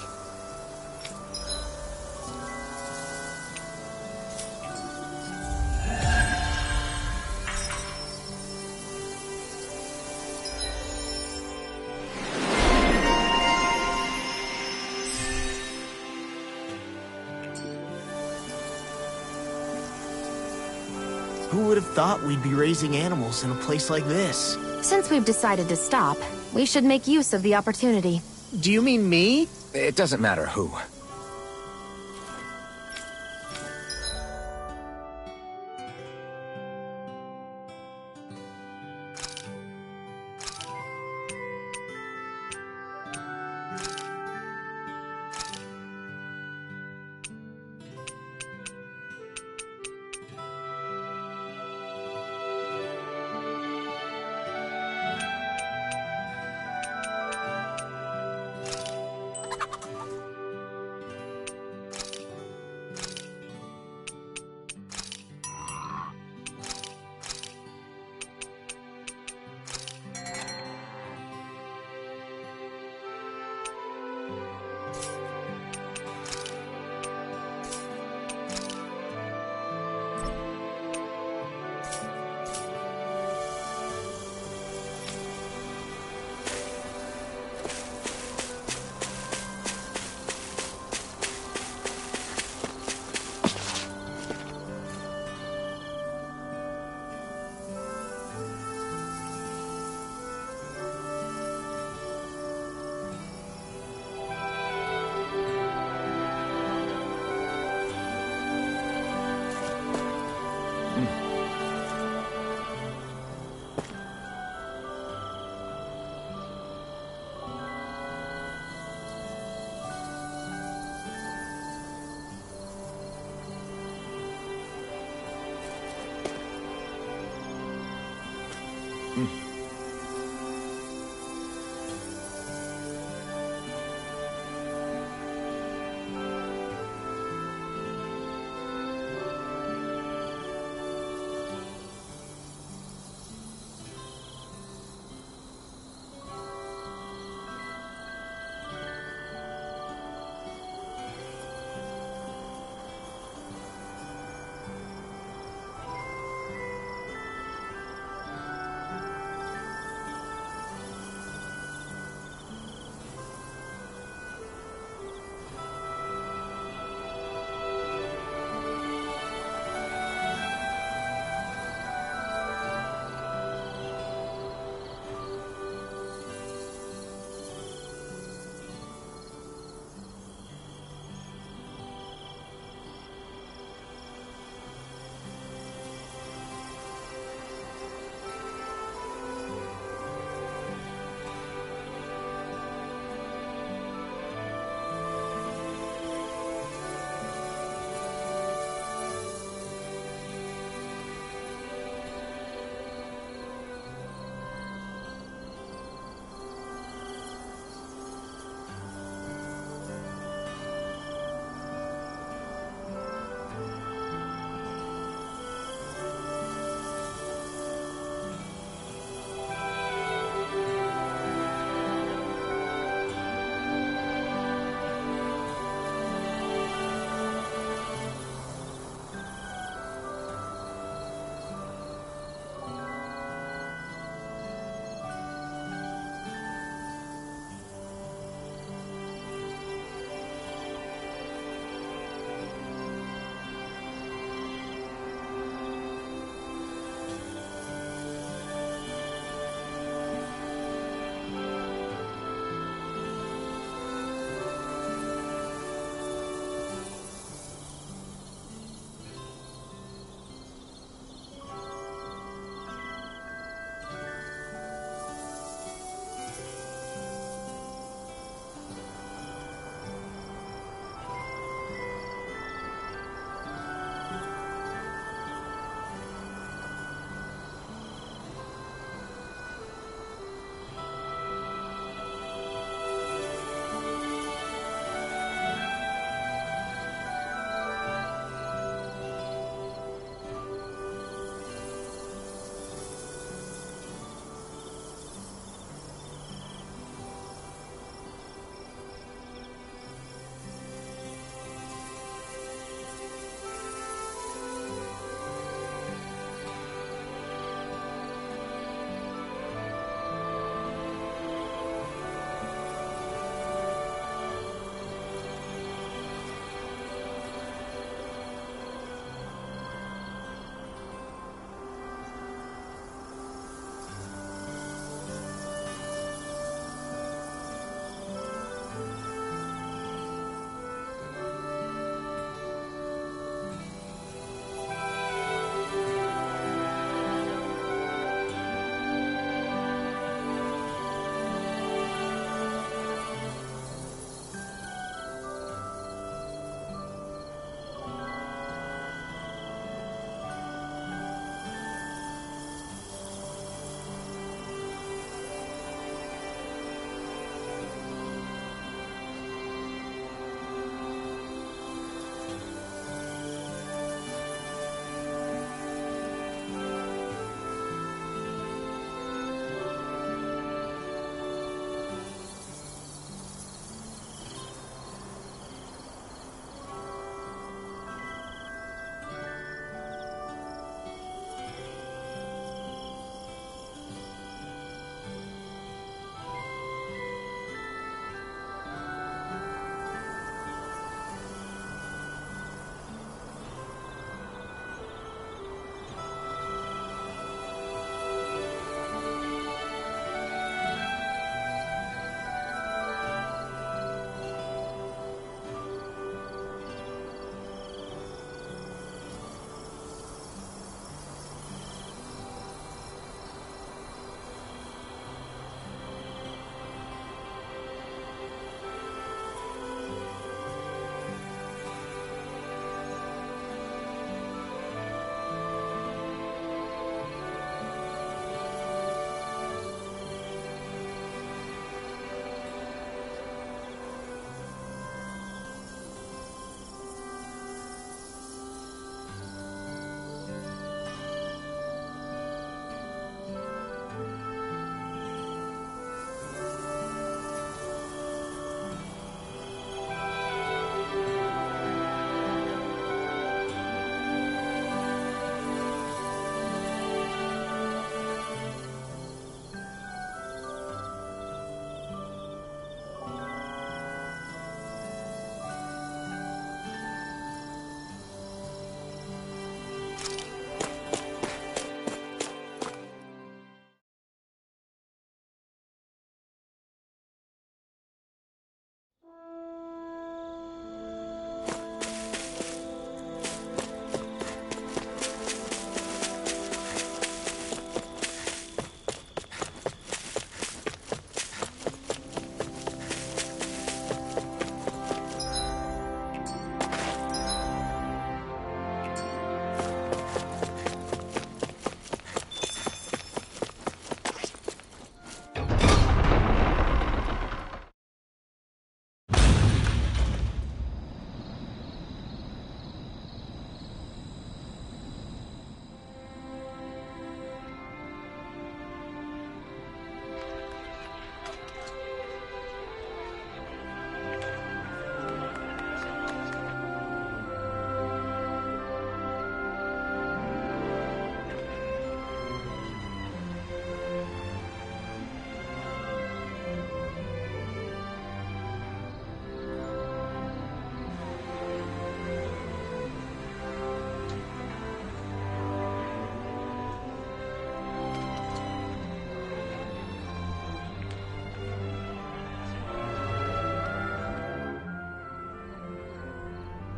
Who would have thought we'd be raising animals in a place like this? Since we've decided to stop, we should make use of the opportunity. Do you mean me? It doesn't matter who.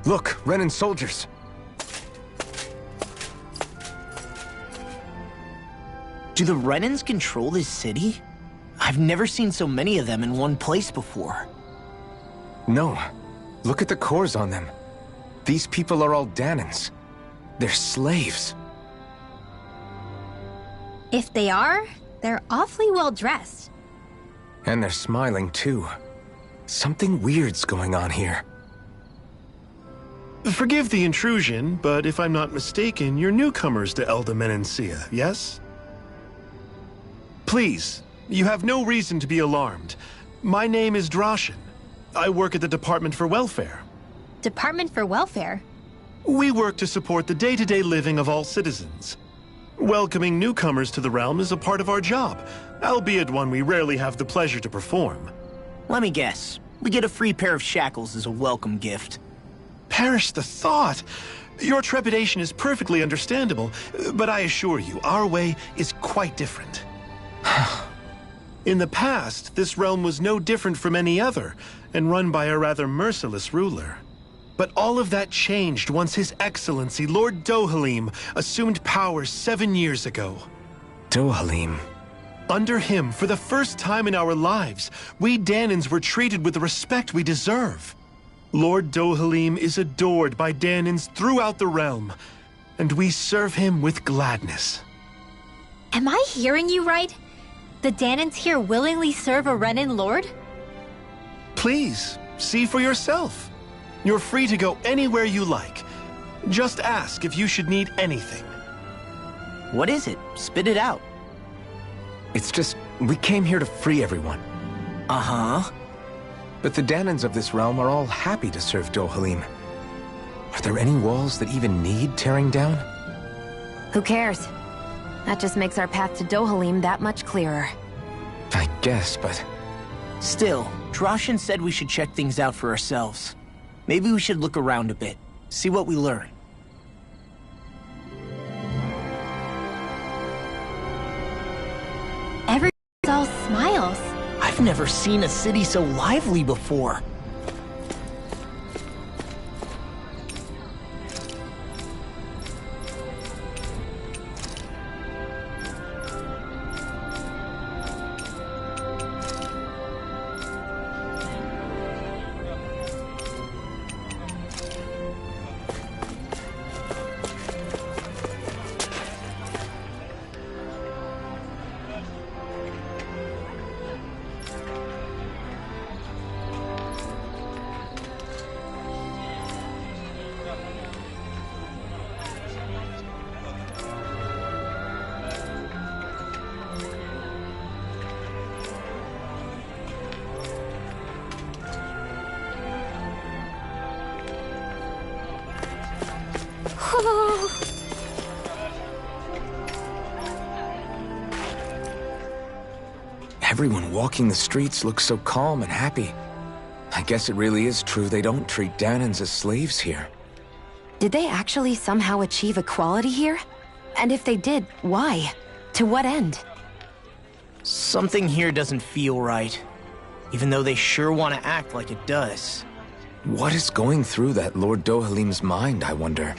Look, Renan soldiers. Do the Renans control this city? I've never seen so many of them in one place before. No. Look at the cores on them. These people are all Dahnans. They're slaves. If they are, they're awfully well dressed. And they're smiling too. Something weird's going on here. Forgive the intrusion, but if I'm not mistaken, you're newcomers to Elda Menancia, yes? Please, you have no reason to be alarmed. My name is Drashin. I work at the Department for Welfare. Department for Welfare? We work to support the day-to-day living of all citizens. Welcoming newcomers to the realm is a part of our job, albeit one we rarely have the pleasure to perform. Let me guess. We get a free pair of shackles as a welcome gift. Perish the thought! Your trepidation is perfectly understandable, but I assure you, our way is quite different. In the past, this realm was no different from any other, and run by a rather merciless ruler. But all of that changed once His Excellency, Lord Dohalim, assumed power 7 years ago. Dohalim. Under him, for the first time in our lives, we Dahnans were treated with the respect we deserve. Lord Dohalim is adored by Dahnans throughout the realm, and we serve him with gladness. Am I hearing you right? The Dahnans here willingly serve a Renan lord? Please, see for yourself. You're free to go anywhere you like. Just ask if you should need anything. What is it? Spit it out. It's just, we came here to free everyone. Uh-huh. But the Dahnans of this realm are all happy to serve Dohalim. Are there any walls that even need tearing down? Who cares? That just makes our path to Dohalim that much clearer. I guess, but... Still, Drashin said we should check things out for ourselves. Maybe we should look around a bit, see what we learn. Everyone's all smiles. I've never seen a city so lively before. Everyone walking the streets looks so calm and happy. I guess it really is true they don't treat Dahnans as slaves here. Did they actually somehow achieve equality here? And if they did, why? To what end? Something here doesn't feel right. Even though they sure want to act like it does. What is going through that Lord Dohalim's mind, I wonder?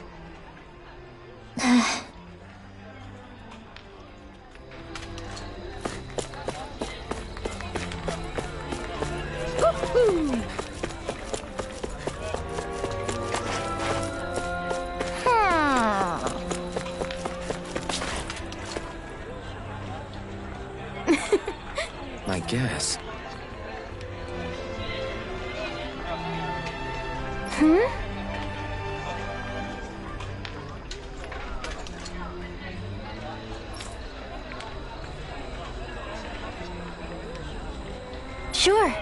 I guess. Sure.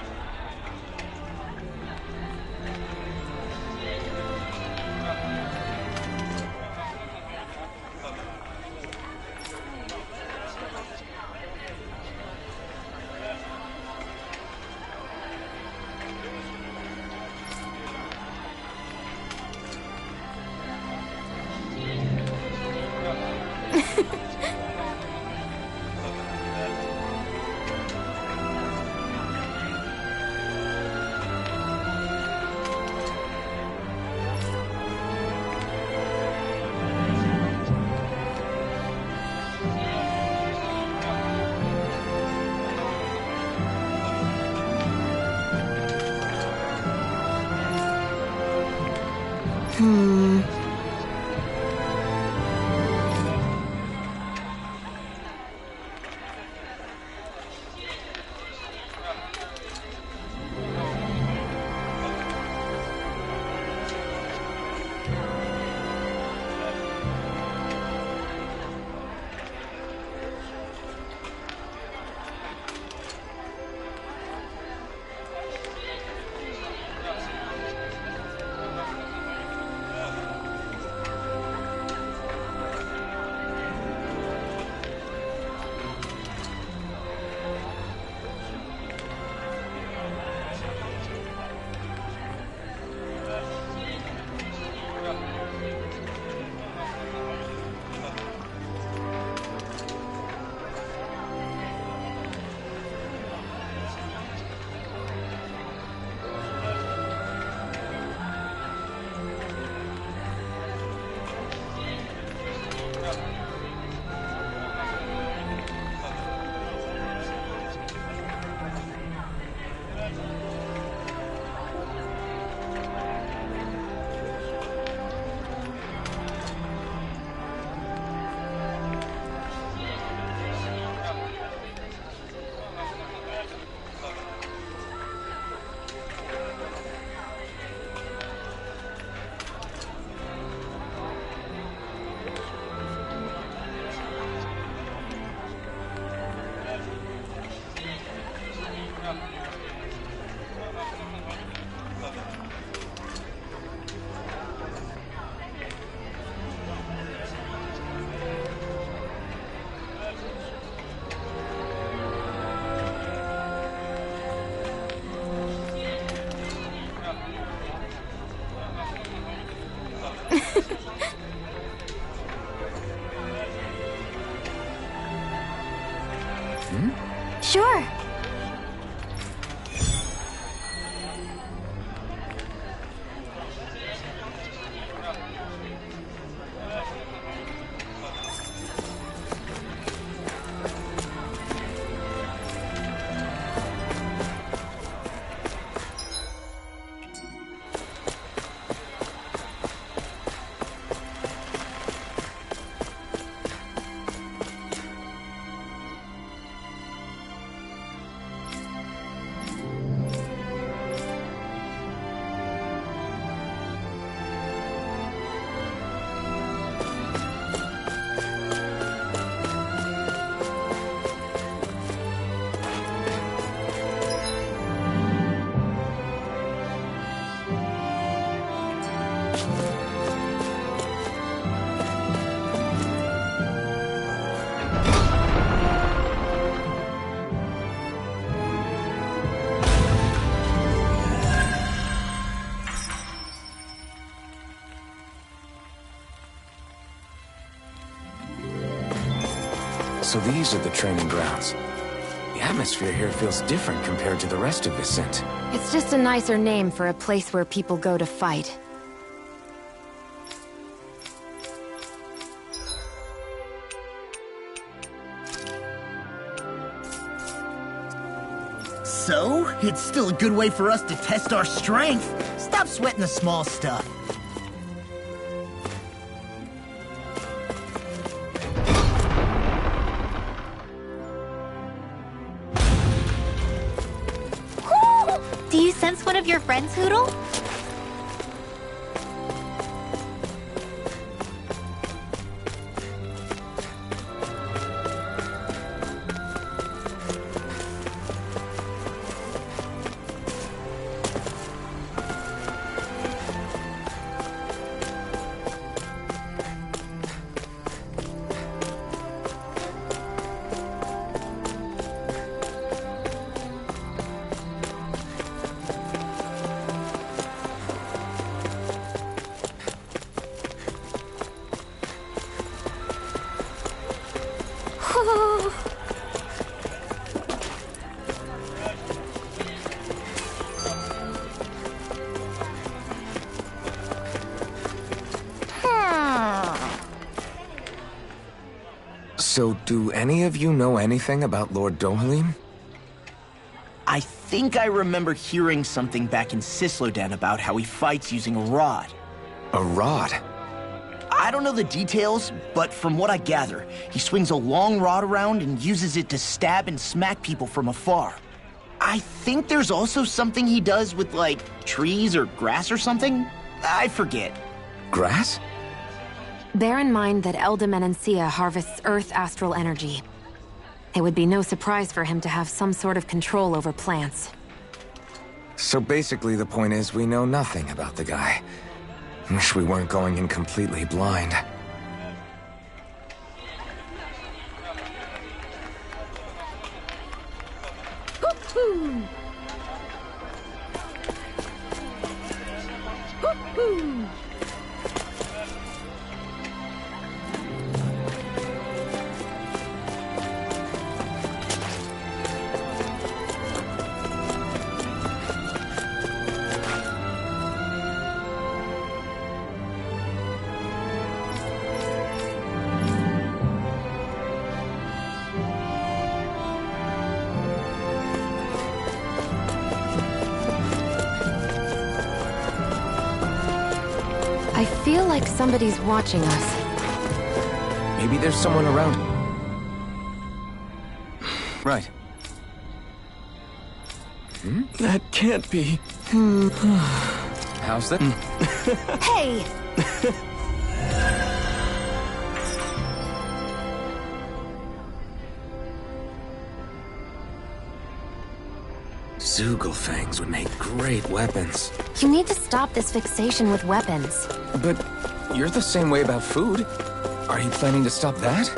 Sure. So these are the training grounds. The atmosphere here feels different compared to the rest of Vicent. It's just a nicer name for a place where people go to fight. So, it's still a good way for us to test our strength. Stop sweating the small stuff. Do you sense one of your friends, Hootle? So, do any of you know anything about Lord Dohalim? I think I remember hearing something back in Sislodan about how he fights using a rod. A rod? I don't know the details, but from what I gather, he swings a long rod around and uses it to stab and smack people from afar. I think there's also something he does with, like, trees or grass or something. I forget. Grass? Bear in mind that Elda Menancia harvests Earth astral energy. It would be no surprise for him to have some sort of control over plants. So basically the point is we know nothing about the guy. Wish we weren't going in completely blind. Hoo-hoo! Hoo-hoo! I feel like somebody's watching us. Maybe there's someone around. Right. That can't be. How's that? Hey! Zugelfangs would make great weapons. You need to stop this fixation with weapons. But you're the same way about food. Are you planning to stop that?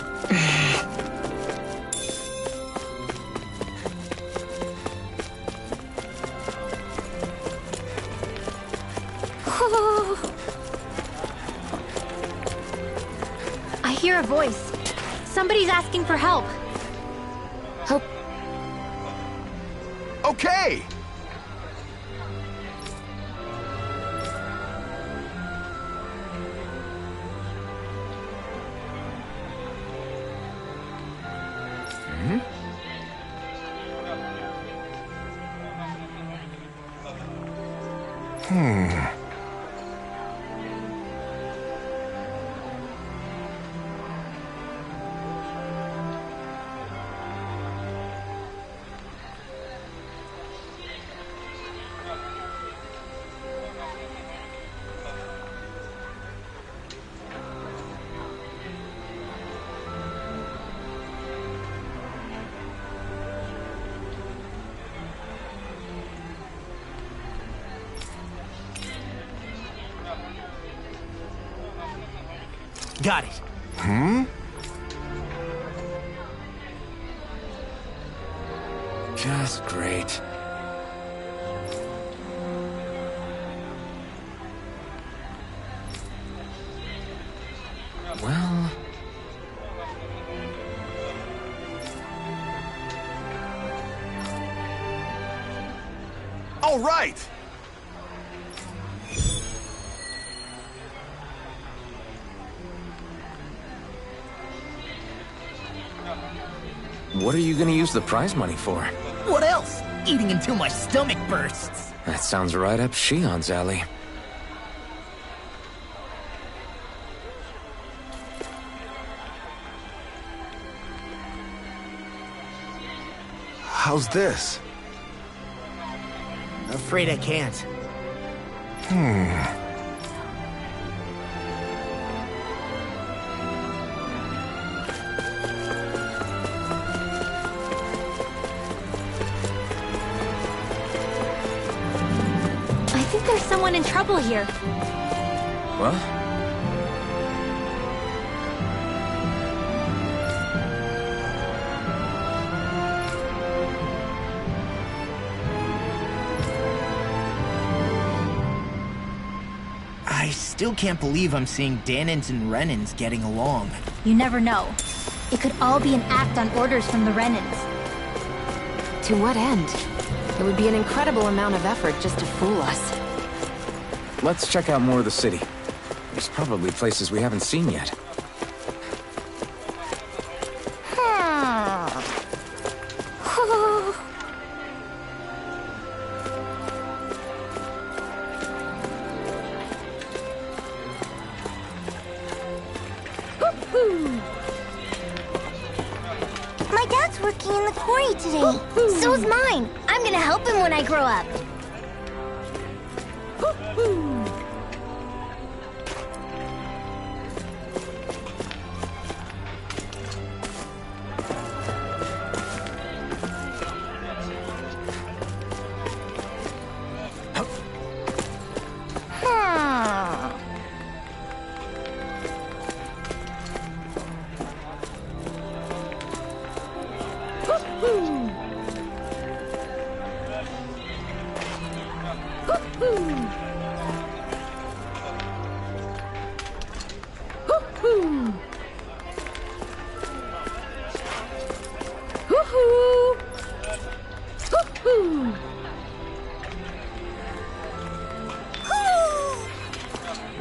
I hear a voice. Somebody's asking for help. Hope. Okay! Got it. Just great. Well... All right! What are you gonna use the prize money for? What else? Eating until my stomach bursts. That sounds right up Shion's alley. How's this? Afraid I can't. I think there's someone in trouble here. Well? I still can't believe I'm seeing Dahnans and Renans getting along. You never know. It could all be an act on orders from the Renans. To what end? It would be an incredible amount of effort just to fool us. Let's check out more of the city. There's probably places we haven't seen yet. quarry today. So's mine. I'm gonna help him when I grow up.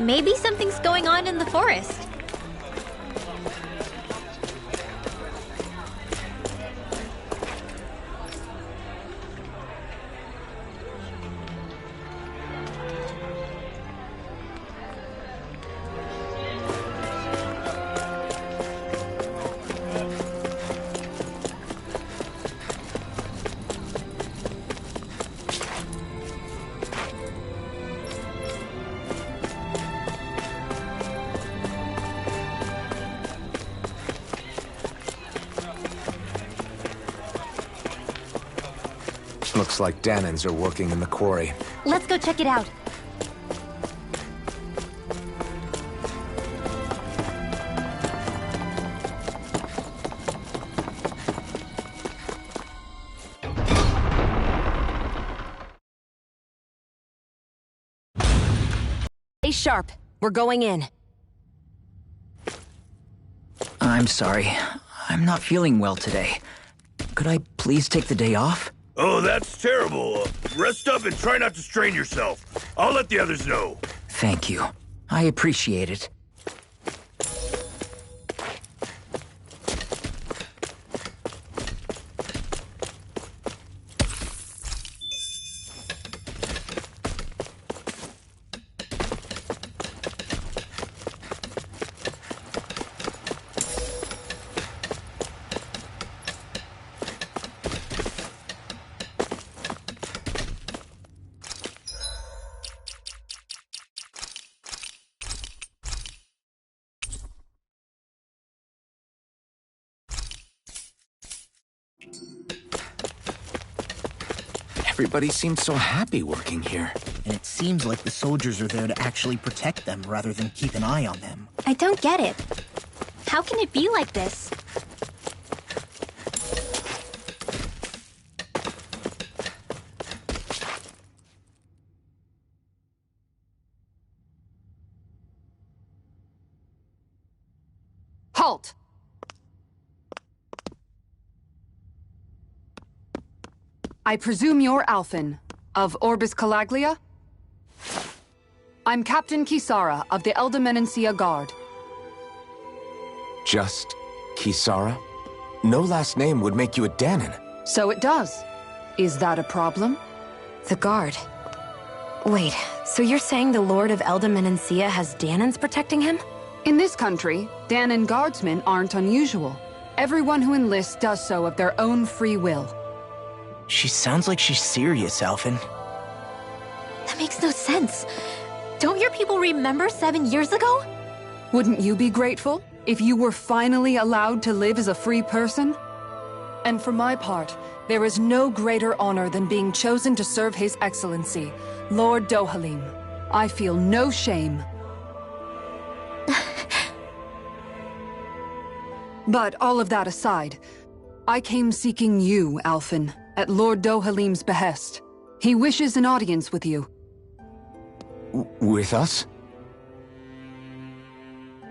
Maybe something's going on in the forest. Looks like Danans are working in the quarry. Let's go check it out. Stay sharp. We're going in. I'm sorry. I'm not feeling well today. Could I please take the day off? Oh, that's terrible. Rest up and try not to strain yourself. I'll let the others know. Thank you. I appreciate it. Everybody seems so happy working here. And it seems like the soldiers are there to actually protect them rather than keep an eye on them. I don't get it. How can it be like this? Halt! I presume you're Alphen, of Orbis Calaglia? I'm Captain Kisara of the Elder Guard. Just Kisara? No last name would make you a Danan. So it does. Is that a problem? The guard. Wait, so you're saying the Lord of Elder Menancia has Danans protecting him? In this country, Danan guardsmen aren't unusual. Everyone who enlists does so of their own free will. She sounds like she's serious, Alphen. That makes no sense. Don't your people remember 7 years ago? Wouldn't you be grateful if you were finally allowed to live as a free person? And for my part, there is no greater honor than being chosen to serve His Excellency, Lord Dohalim. I feel no shame. But all of that aside, I came seeking you, Alphen, at Lord Dohalim's behest. He wishes an audience with you. With us?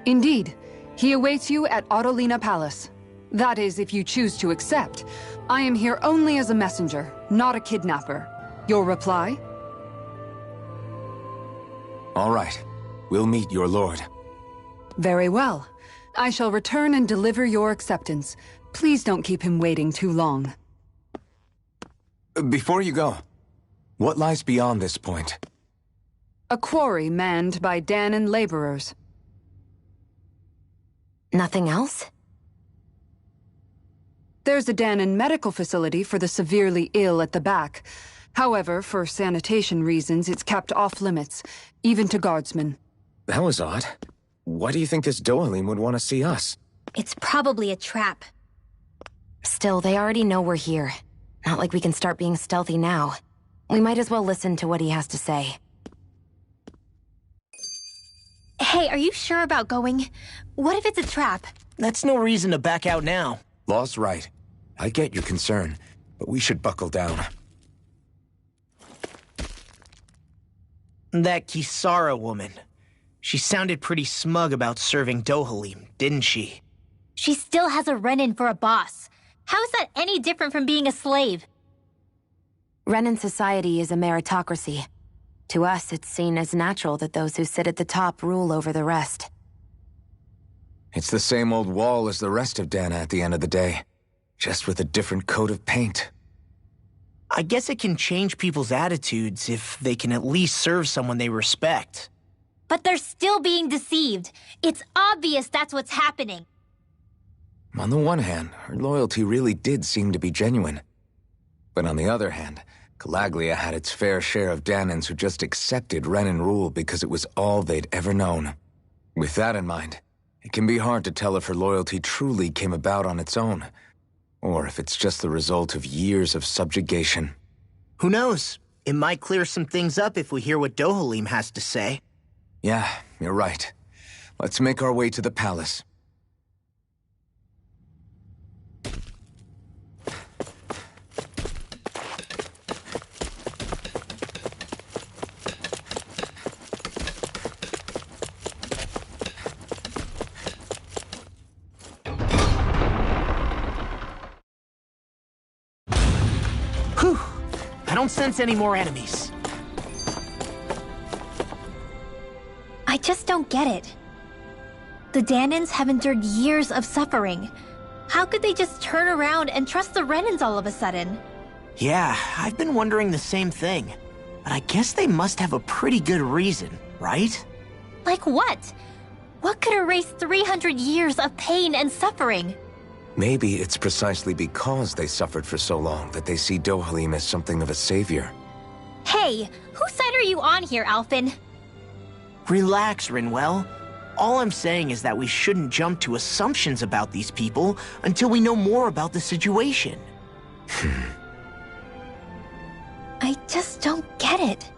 Indeed. He awaits you at Autolina Palace. That is, if you choose to accept. I am here only as a messenger, not a kidnapper. Your reply? All right. We'll meet your lord. Very well. I shall return and deliver your acceptance. Please don't keep him waiting too long. Before you go, what lies beyond this point? A quarry manned by Danan laborers. Nothing else? There's a Dahnan medical facility for the severely ill at the back. However, for sanitation reasons, it's kept off limits, even to guardsmen. That was odd. Why do you think this Dohalim would want to see us? It's probably a trap. Still, they already know we're here. Not like we can start being stealthy now. We might as well listen to what he has to say. Hey, are you sure about going? What if it's a trap? That's no reason to back out now. Law's right. I get your concern, but we should buckle down. That Kisara woman. She sounded pretty smug about serving Dohalim, didn't she? She still has a Renan for a boss. How is that any different from being a slave? Renan society is a meritocracy. To us, it's seen as natural that those who sit at the top rule over the rest. It's the same old wall as the rest of Dahna at the end of the day, just with a different coat of paint. I guess it can change people's attitudes if they can at least serve someone they respect. But they're still being deceived. It's obvious that's what's happening. On the one hand, her loyalty really did seem to be genuine. But on the other hand, Calaglia had its fair share of Dahnans who just accepted Renan rule because it was all they'd ever known. With that in mind, it can be hard to tell if her loyalty truly came about on its own, or if it's just the result of years of subjugation. Who knows? It might clear some things up if we hear what Dohalim has to say. Yeah, you're right. Let's make our way to the palace. Whew! I don't sense any more enemies. I just don't get it. The Dahnans have endured years of suffering. How could they just turn around and trust the Renans all of a sudden? Yeah, I've been wondering the same thing. But I guess they must have a pretty good reason, right? Like what? What could erase 300 years of pain and suffering? Maybe it's precisely because they suffered for so long that they see Dohalim as something of a savior. Hey, whose side are you on here, Alphen? Relax, Rinwell. All I'm saying is that we shouldn't jump to assumptions about these people until we know more about the situation. I just don't get it.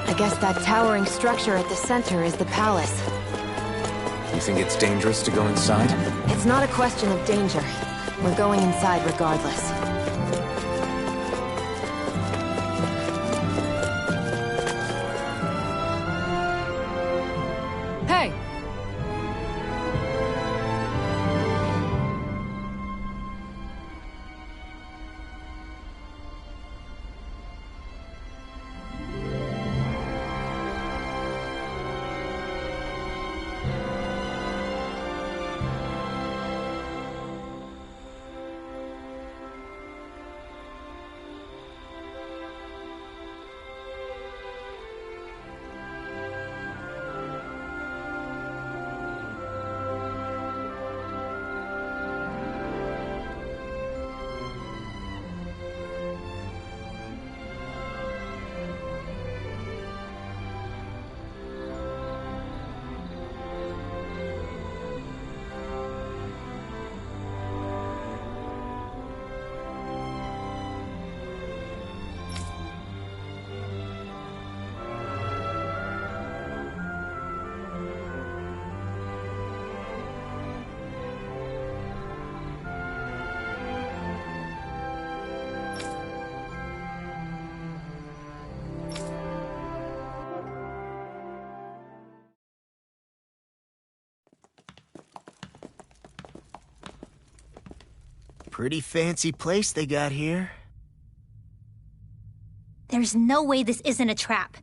I guess that towering structure at the center is the palace. You think it's dangerous to go inside? It's not a question of danger. We're going inside regardless. Hey! Pretty fancy place they got here. There's no way this isn't a trap.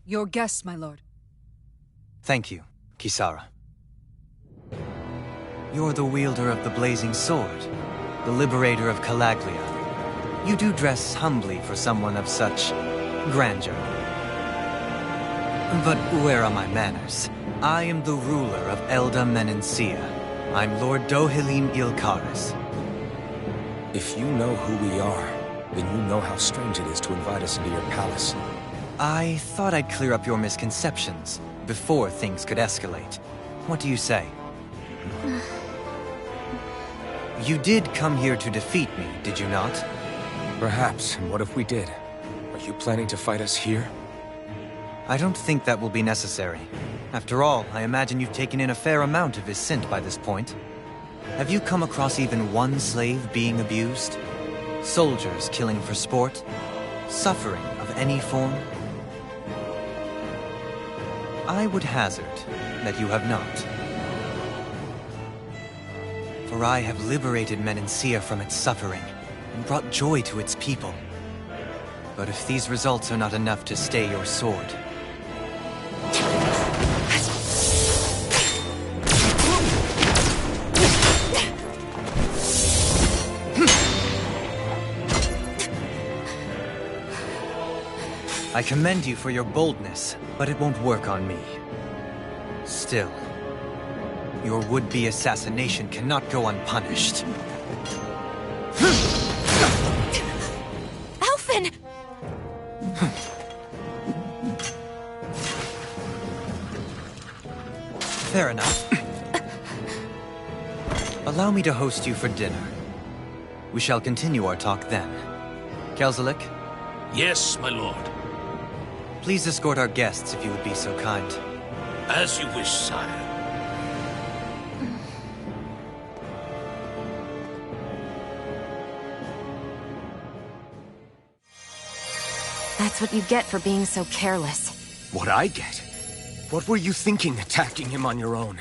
Your guests, my lord. Thank you, Kisara. You're the wielder of the blazing sword, the liberator of Calaglia. You do dress humbly for someone of such grandeur. But where are my manners? I am the ruler of Elda Menencia. I'm Lord Dohalim Ilkaris. If you know who we are, then you know how strange it is to invite us into your palace. I thought I'd clear up your misconceptions before things could escalate. What do you say? You did come here to defeat me, did you not? Perhaps, and what if we did? Are you planning to fight us here? I don't think that will be necessary. After all, I imagine you've taken in a fair amount of his scent by this point. Have you come across even one slave being abused? Soldiers killing for sport? Suffering of any form? I would hazard that you have not. For I have liberated Menencia from its suffering, and brought joy to its people. But if these results are not enough to stay your sword... I commend you for your boldness, but it won't work on me. Still, your would-be assassination cannot go unpunished. Alphen! Fair enough. Allow me to host you for dinner. We shall continue our talk then. Kelzelik? Yes, my lord. Please escort our guests if you would be so kind. As you wish, sire. That's what you get for being so careless. What I get? What were you thinking attacking him on your own?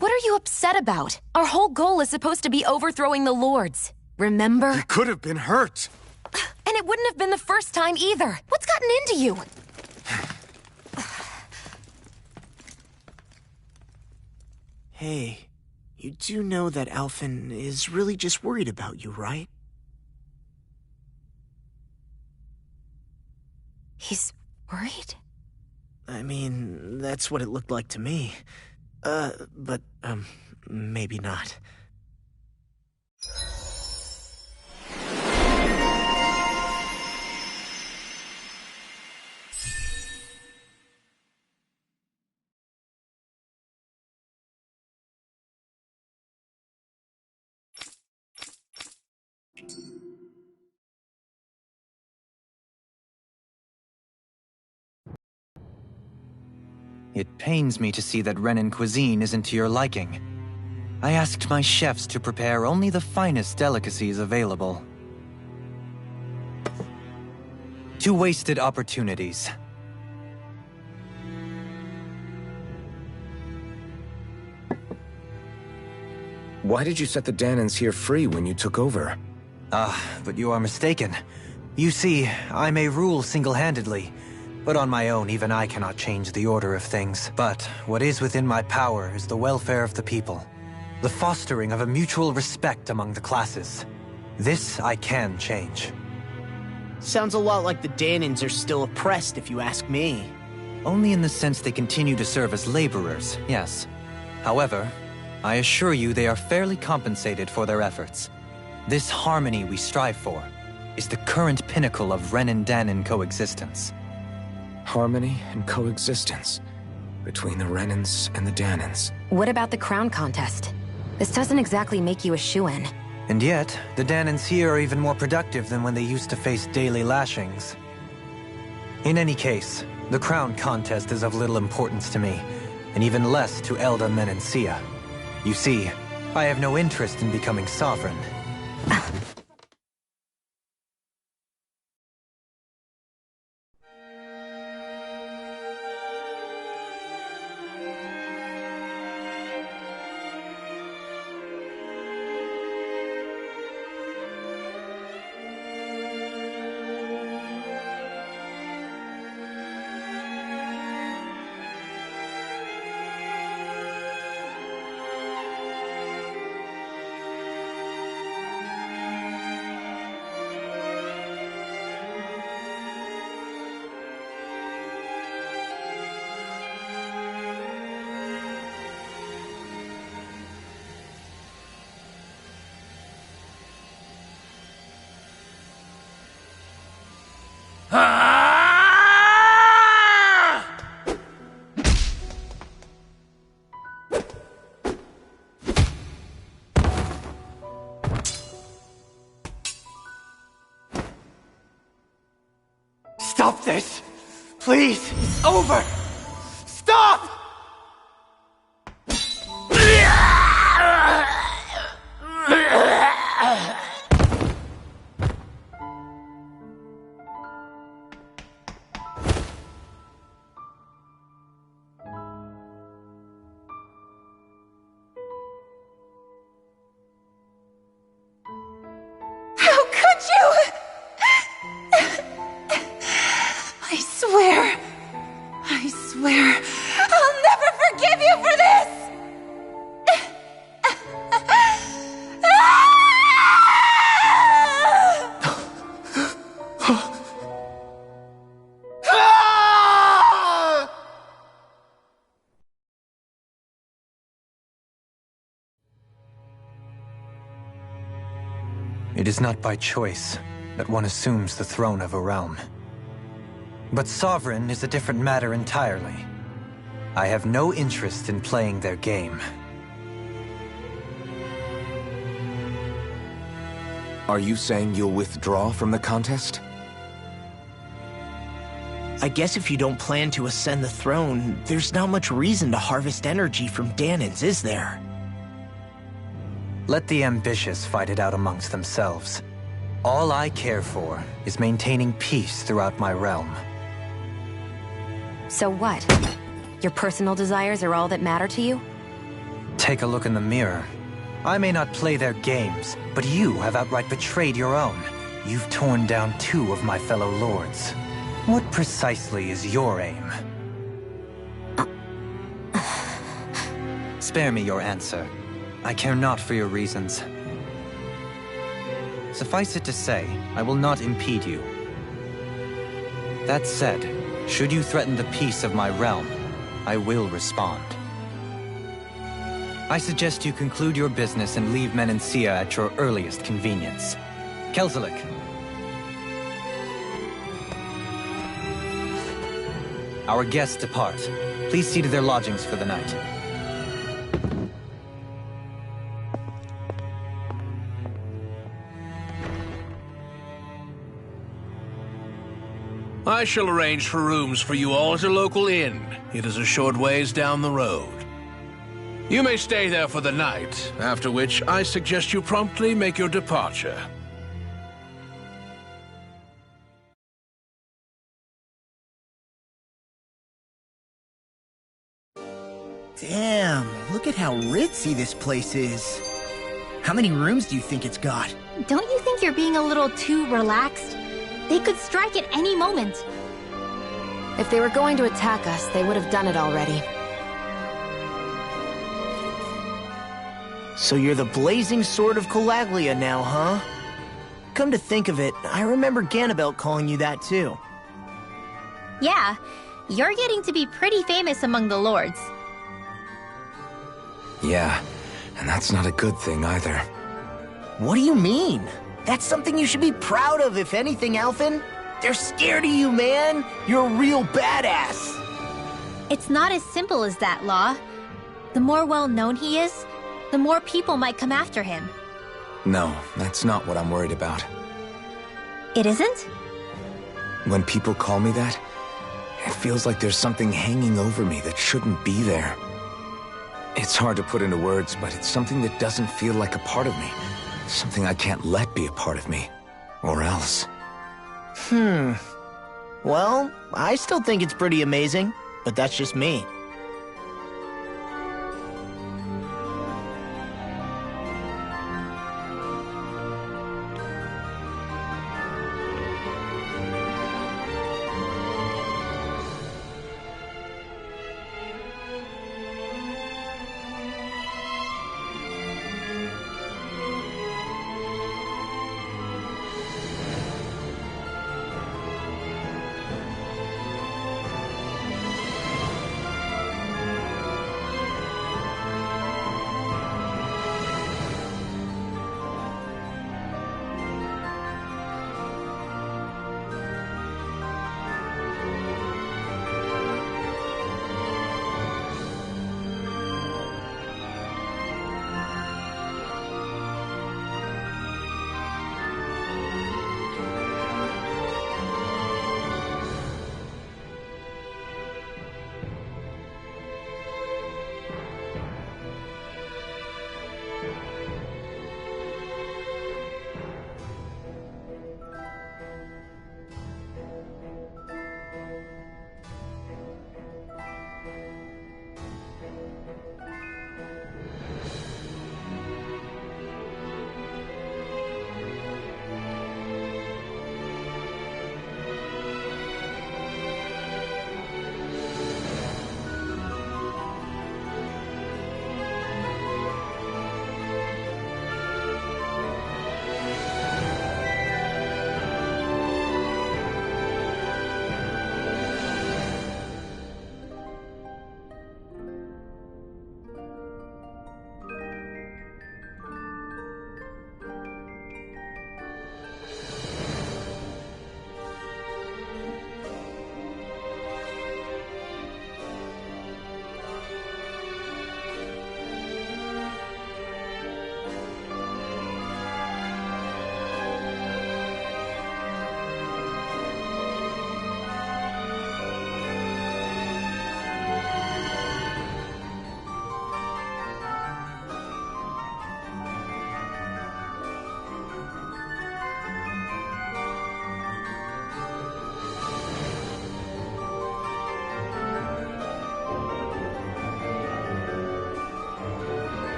What are you upset about? Our whole goal is supposed to be overthrowing the Lords. Remember? He could have been hurt. And it wouldn't have been the first time either. What's gotten into you? Hey, you do know that Alphen is really just worried about you, right? He's worried? I mean, that's what it looked like to me. But maybe not. It pains me to see that Renan cuisine isn't to your liking. I asked my chefs to prepare only the finest delicacies available. 2 wasted opportunities. Why did you set the Dahnans here free when you took over? But you are mistaken. You see, I may rule single-handedly, but on my own, even I cannot change the order of things. But what is within my power is the welfare of the people. The fostering of a mutual respect among the classes. This I can change. Sounds a lot like the Dahnans are still oppressed, if you ask me. Only in the sense they continue to serve as laborers, yes. However, I assure you they are fairly compensated for their efforts. This harmony we strive for is the current pinnacle of Renan-Dahnan coexistence. Harmony and coexistence between the Renans and the Dahnans. What about the crown contest? This doesn't exactly make you a shoo-in. And yet, the Dahnans here are even more productive than when they used to face daily lashings. In any case, the crown contest is of little importance to me, and even less to Elda Menencia. You see, I have no interest in becoming sovereign. Stop this! Please! It's over! Stop! How could you? I swear, I'll never forgive you for this! It is not by choice that one assumes the throne of a realm. But Sovereign is a different matter entirely. I have no interest in playing their game. Are you saying you'll withdraw from the contest? I guess if you don't plan to ascend the throne, there's not much reason to harvest energy from Dahnans, is there? Let the ambitious fight it out amongst themselves. All I care for is maintaining peace throughout my realm. So what? Your personal desires are all that matter to you? Take a look in the mirror. I may not play their games, but you have outright betrayed your own. You've torn down 2 of my fellow lords. What precisely is your aim? Spare me your answer. I care not for your reasons. Suffice it to say, I will not impede you. That said, should you threaten the peace of my realm, I will respond. I suggest you conclude your business and leave Menancia at your earliest convenience. Kelzelik. Our guests depart. Please see to their lodgings for the night. I shall arrange for rooms for you all at a local inn. It is a short ways down the road. You may stay there for the night, after which I suggest you promptly make your departure. Damn, look at how ritzy this place is. How many rooms do you think it's got? Don't you think you're being a little too relaxed? They could strike at any moment. If they were going to attack us, they would have done it already. So you're the blazing sword of Calaglia now, huh? Come to think of it, I remember Ganabelt calling you that too. Yeah, you're getting to be pretty famous among the lords. Yeah, and that's not a good thing either. What do you mean? That's something you should be proud of, if anything, Alphen. They're scared of you, man. You're a real badass. It's not as simple as that, Law. The more well-known he is, the more people might come after him. No, that's not what I'm worried about. It isn't? When people call me that, it feels like there's something hanging over me that shouldn't be there. It's hard to put into words, but it's something that doesn't feel like a part of me. Something I can't let be a part of me. Or else. Well, I still think it's pretty amazing, but that's just me.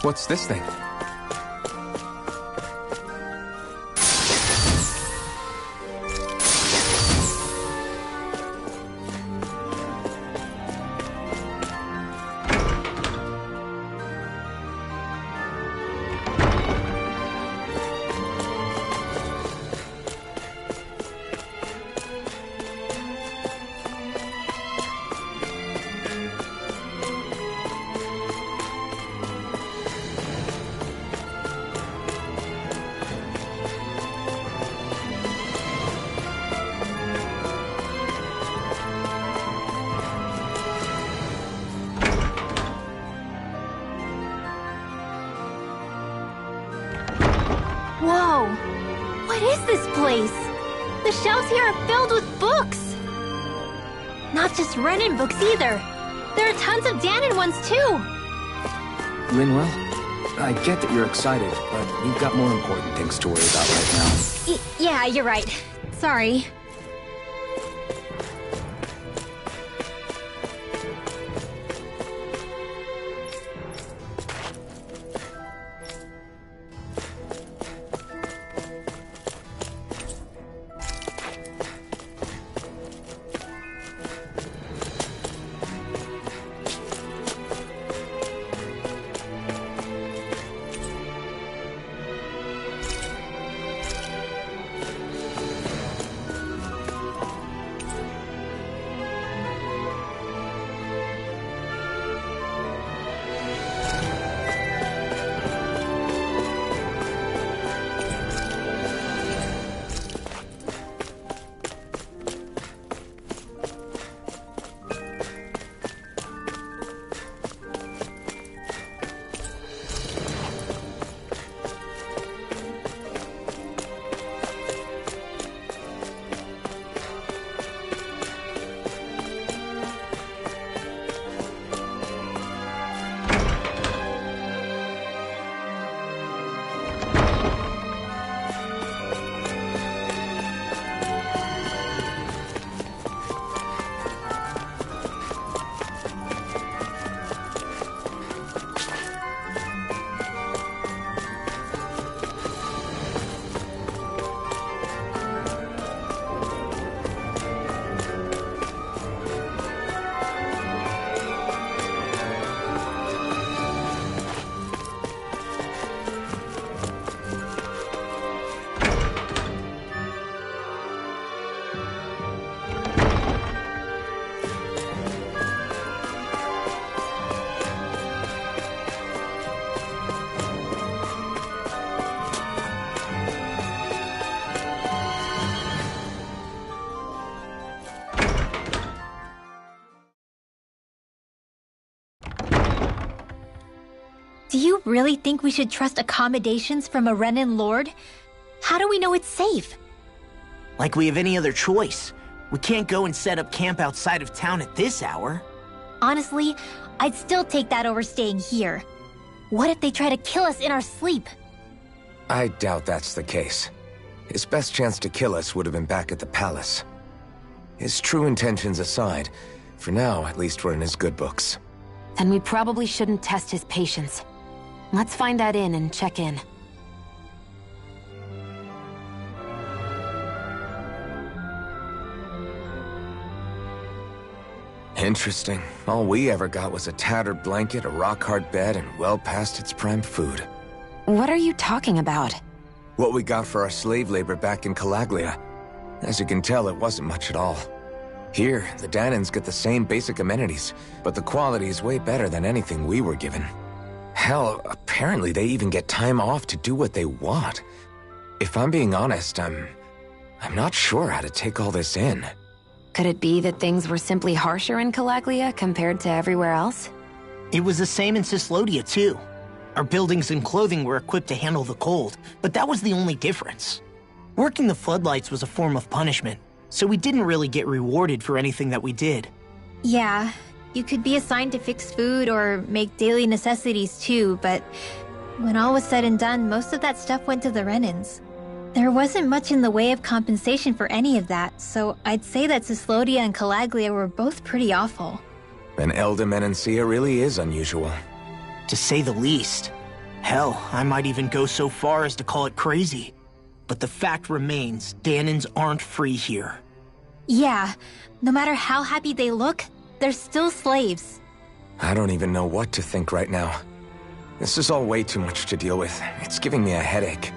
What's this thing? Whoa! What is this place? The shelves here are filled with books! Not just Renan books either. There are tons of Dahnan ones too! Linwell, I get that you're excited, but we've got more important things to worry about right now. Yeah, you're right. Sorry. Do you really think we should trust accommodations from a Renan lord? How do we know it's safe? Like we have any other choice. We can't go and set up camp outside of town at this hour. Honestly, I'd still take that over staying here. What if they try to kill us in our sleep? I doubt that's the case. His best chance to kill us would have been back at the palace. His true intentions aside, for now, at least we're in his good books. Then we probably shouldn't test his patience. Let's find that inn and check in. Interesting. All we ever got was a tattered blanket, a rock-hard bed, and well past its prime food. What are you talking about? What we got for our slave labor back in Calaglia. As you can tell, it wasn't much at all. Here, the Dahnans get the same basic amenities, but the quality is way better than anything we were given. Hell, apparently they even get time off to do what they want. If I'm being honest, I'm not sure how to take all this in. Could it be that things were simply harsher in Calaglia compared to everywhere else? It was the same in Cyslodia, too. Our buildings and clothing were equipped to handle the cold, but that was the only difference. Working the floodlights was a form of punishment, so we didn't really get rewarded for anything that we did. Yeah, you could be assigned to fix food or make daily necessities too, but when all was said and done, most of that stuff went to the Renans. There wasn't much in the way of compensation for any of that, so I'd say that Cyslodia and Calaglia were both pretty awful. And Elde Menancia really is unusual. To say the least. Hell, I might even go so far as to call it crazy. But the fact remains, Dahnans aren't free here. Yeah, no matter how happy they look, they're still slaves. I don't even know what to think right now. This is all way too much to deal with. It's giving me a headache.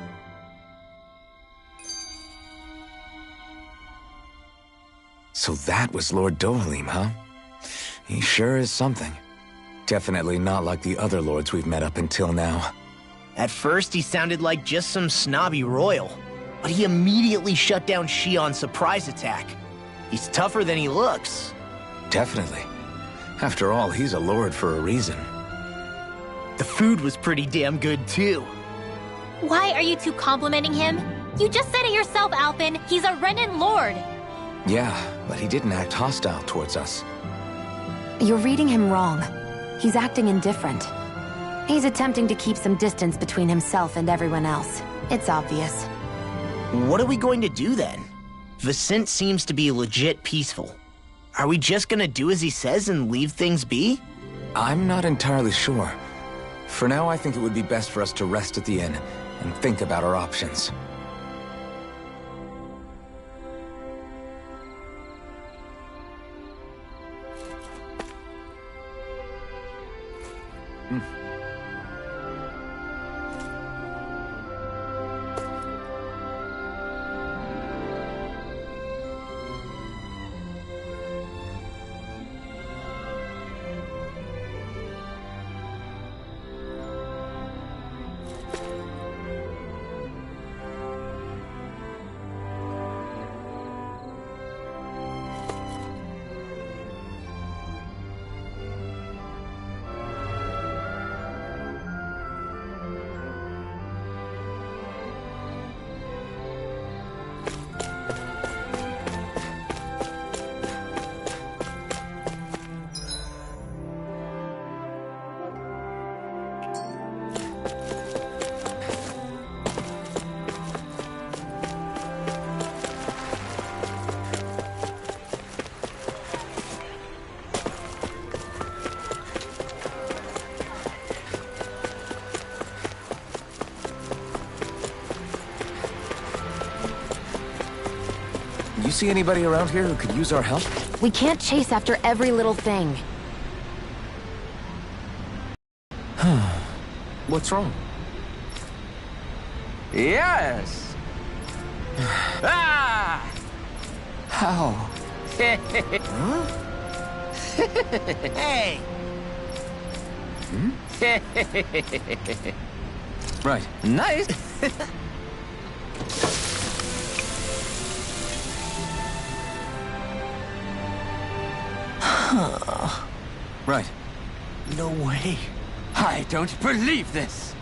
So that was Lord Dohalim, huh? He sure is something. Definitely not like the other lords we've met up until now. At first, he sounded like just some snobby royal. But he immediately shut down Shion's surprise attack. He's tougher than he looks. Definitely. After all, he's a lord for a reason. The food was pretty damn good, too. Why are you two complimenting him? You just said it yourself, Alphen. He's a Renan lord. Yeah, but he didn't act hostile towards us. You're reading him wrong. He's acting indifferent. He's attempting to keep some distance between himself and everyone else. It's obvious. What are we going to do then? Vicent seems to be legit peaceful. Are we just gonna do as he says and leave things be? I'm not entirely sure. For now, I think it would be best for us to rest at the inn and think about our options. You see anybody around here who could use our help? We can't chase after every little thing. What's wrong? Yes! Ah! How? Huh? Hey! Right. Nice! Right. No way. I don't believe this!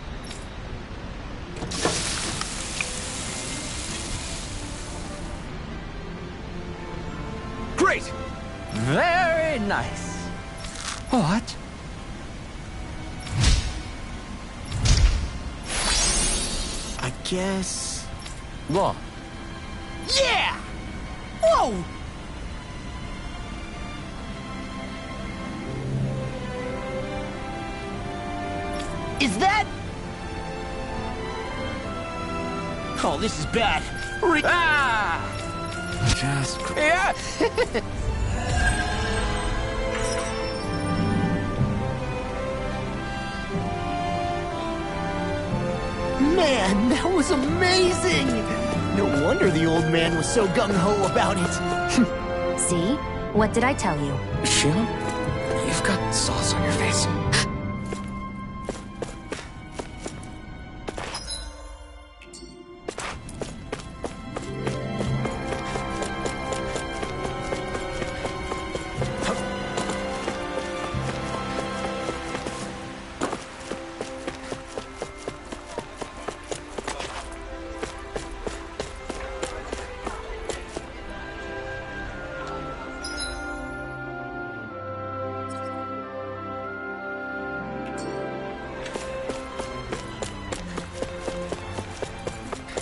Great! Very nice. What? I guess... Law. Yeah! Whoa! Is that... Oh, this is bad. Just... Yeah! Man, that was amazing! No wonder the old man was so gung-ho about it. See? What did I tell you? Sheila? You've got sauce on your face.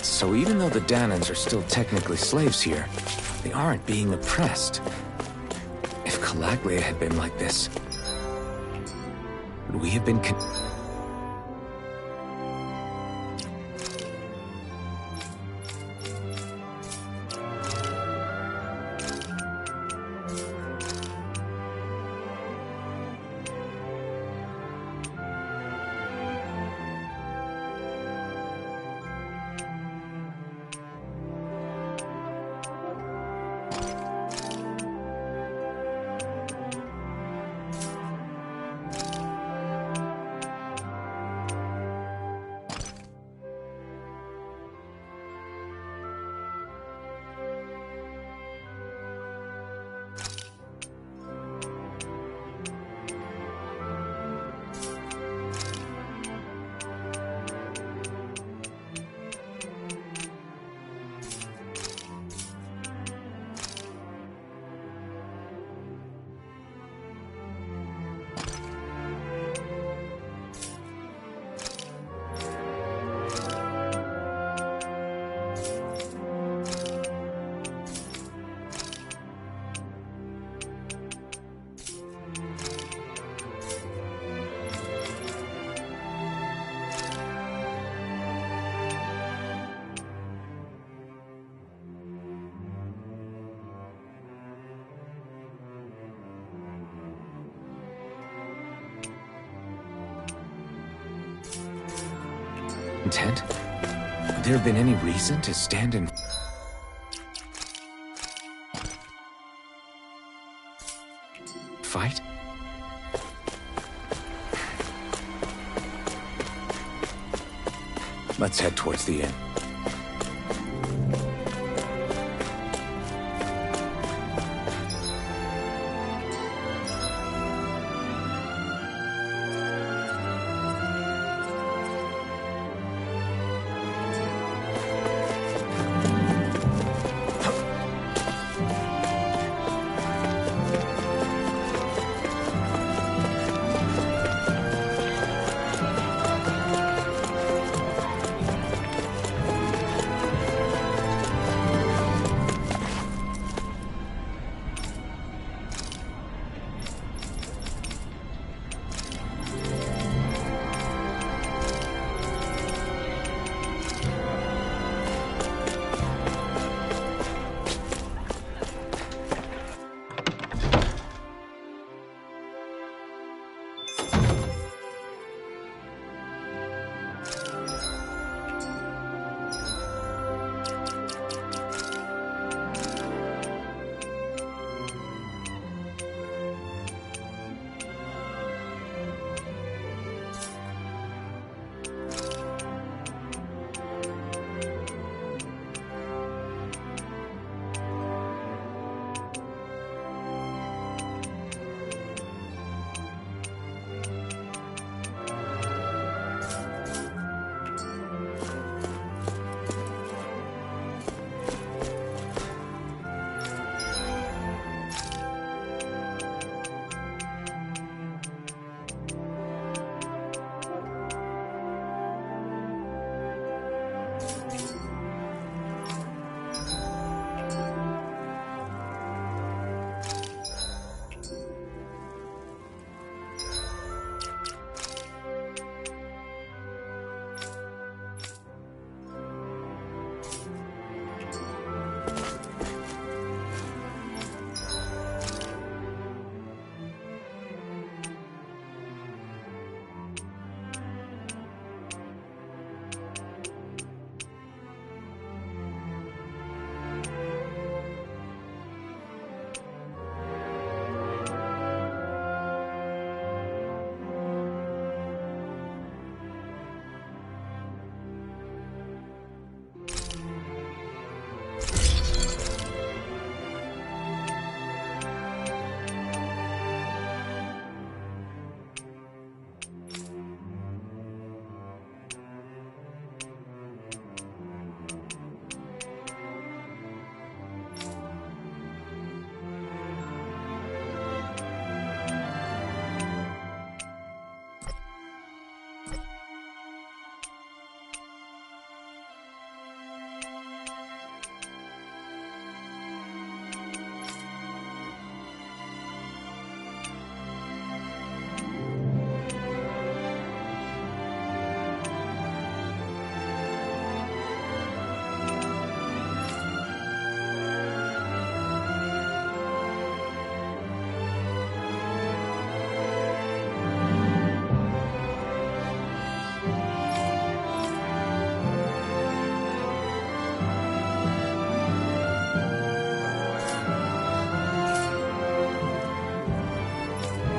So even though the Dahnans are still technically slaves here, they aren't being oppressed. If Calaglia had been like this, would we have been intent? Would there have been any reason to stand and... fight? Let's head towards the inn.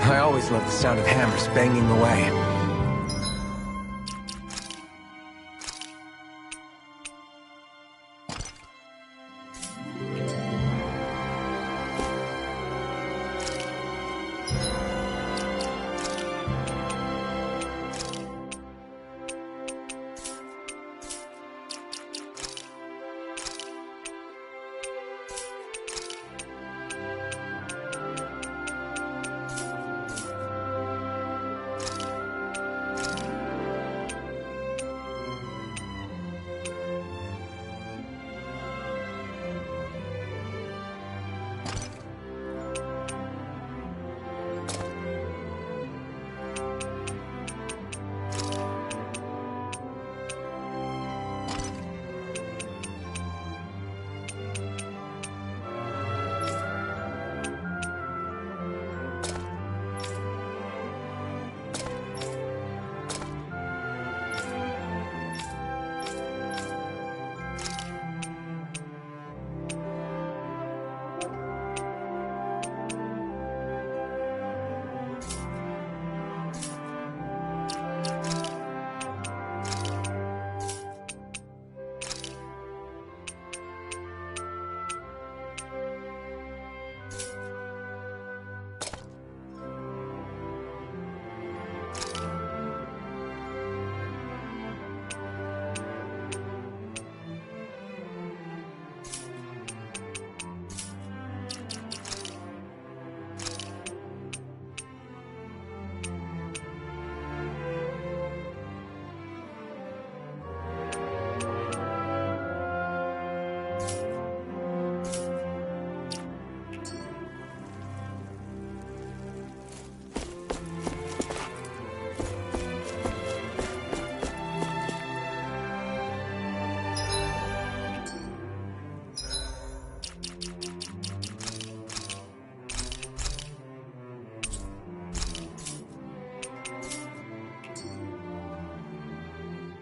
I always love the sound of hammers banging away.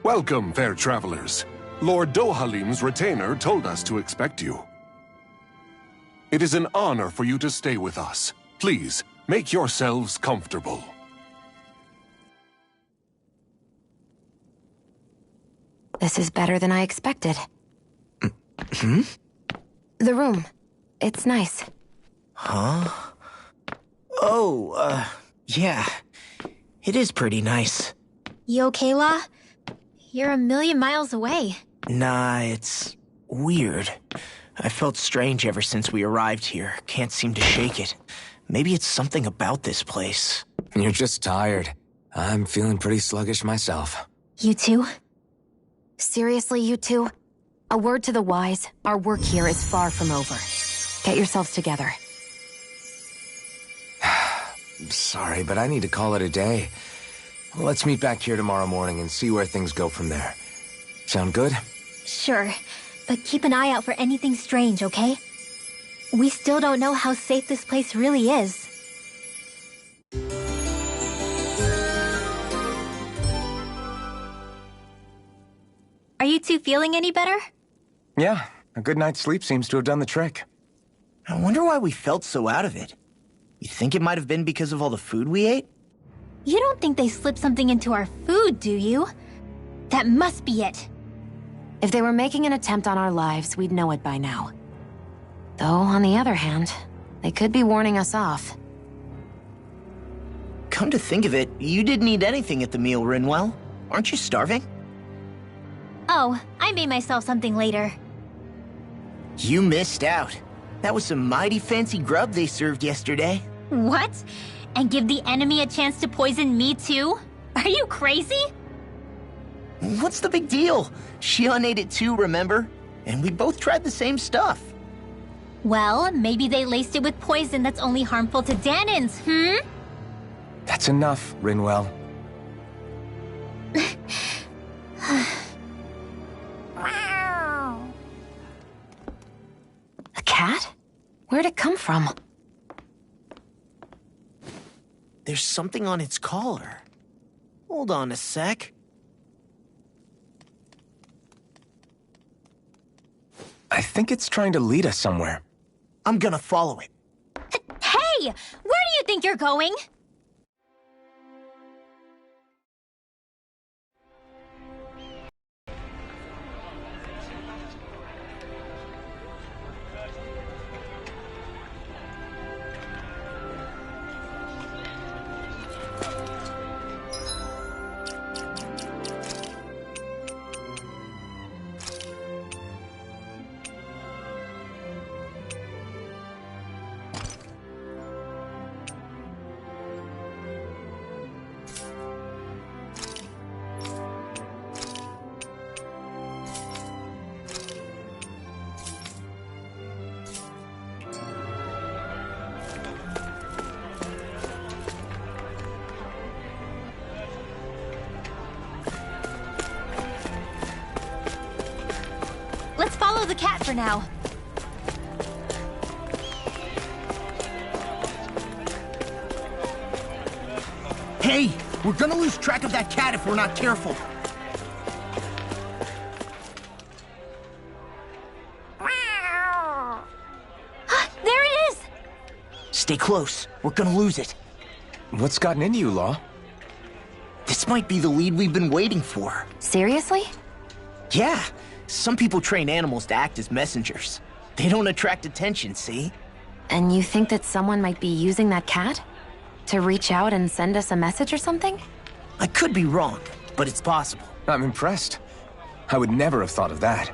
Welcome, fair travelers. Lord Dohalim's retainer told us to expect you. It is an honor for you to stay with us. Please, make yourselves comfortable. This is better than I expected. Hmm? The room. It's nice. Huh? Oh, yeah. It is pretty nice. You okay, La? You're a million miles away. Nah, it's weird. I felt strange ever since we arrived here. Can't seem to shake it. Maybe it's something about this place. You're just tired. I'm feeling pretty sluggish myself. You too? Seriously, you two? A word to the wise, our work here is far from over. Get yourselves together. Sorry, but I need to call it a day. Let's meet back here tomorrow morning and see where things go from there. Sound good? Sure, but keep an eye out for anything strange, okay? We still don't know how safe this place really is. Are you two feeling any better? Yeah, a good night's sleep seems to have done the trick. I wonder why we felt so out of it. You think it might have been because of all the food we ate? You don't think they slipped something into our food, do you? That must be it. If they were making an attempt on our lives, we'd know it by now. Though, on the other hand, they could be warning us off. Come to think of it, you didn't eat anything at the meal, Rinwell. Aren't you starving? Oh, I made myself something later. You missed out. That was some mighty fancy grub they served yesterday. What? And give the enemy a chance to poison me too? Are you crazy? What's the big deal? Shion ate it too, remember? And we both tried the same stuff. Well, maybe they laced it with poison that's only harmful to Danins, That's enough, Rinwell. A cat? Where'd it come from? There's something on its collar. Hold on a sec. I think it's trying to lead us somewhere. I'm gonna follow it. Hey! Where do you think you're going? Let's follow the cat for now. Hey, we're gonna lose track of that cat if we're not careful. There it is! Stay close. We're gonna lose it. What's gotten into you, Law? This might be the lead we've been waiting for. Seriously? Yeah. Some people train animals to act as messengers. They don't attract attention, see? And you think that someone might be using that cat? To reach out and send us a message or something? I could be wrong, but it's possible. I'm impressed. I would never have thought of that.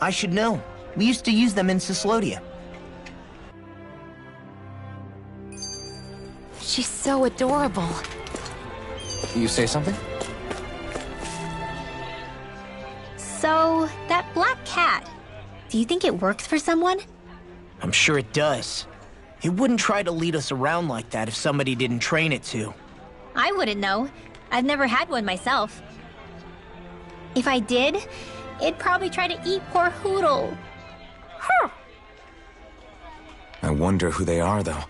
I should know. We used to use them in Cyslodia. She's so adorable. You say something? So, that black cat, do you think it works for someone? I'm sure it does. It wouldn't try to lead us around like that if somebody didn't train it to. I wouldn't know. I've never had one myself. If I did, it'd probably try to eat poor Hootle. I wonder who they are, though.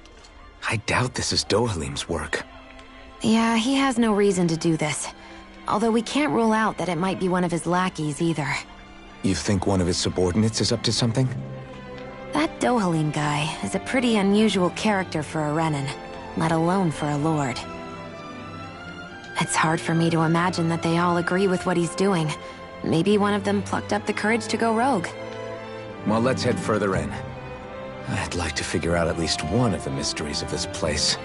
I doubt this is Dohalim's work. Yeah, he has no reason to do this. Although we can't rule out that it might be one of his lackeys either. You think one of his subordinates is up to something? That Dohalim guy is a pretty unusual character for a Renan, let alone for a lord. It's hard for me to imagine that they all agree with what he's doing. Maybe one of them plucked up the courage to go rogue. Well, let's head further in. I'd like to figure out at least one of the mysteries of this place.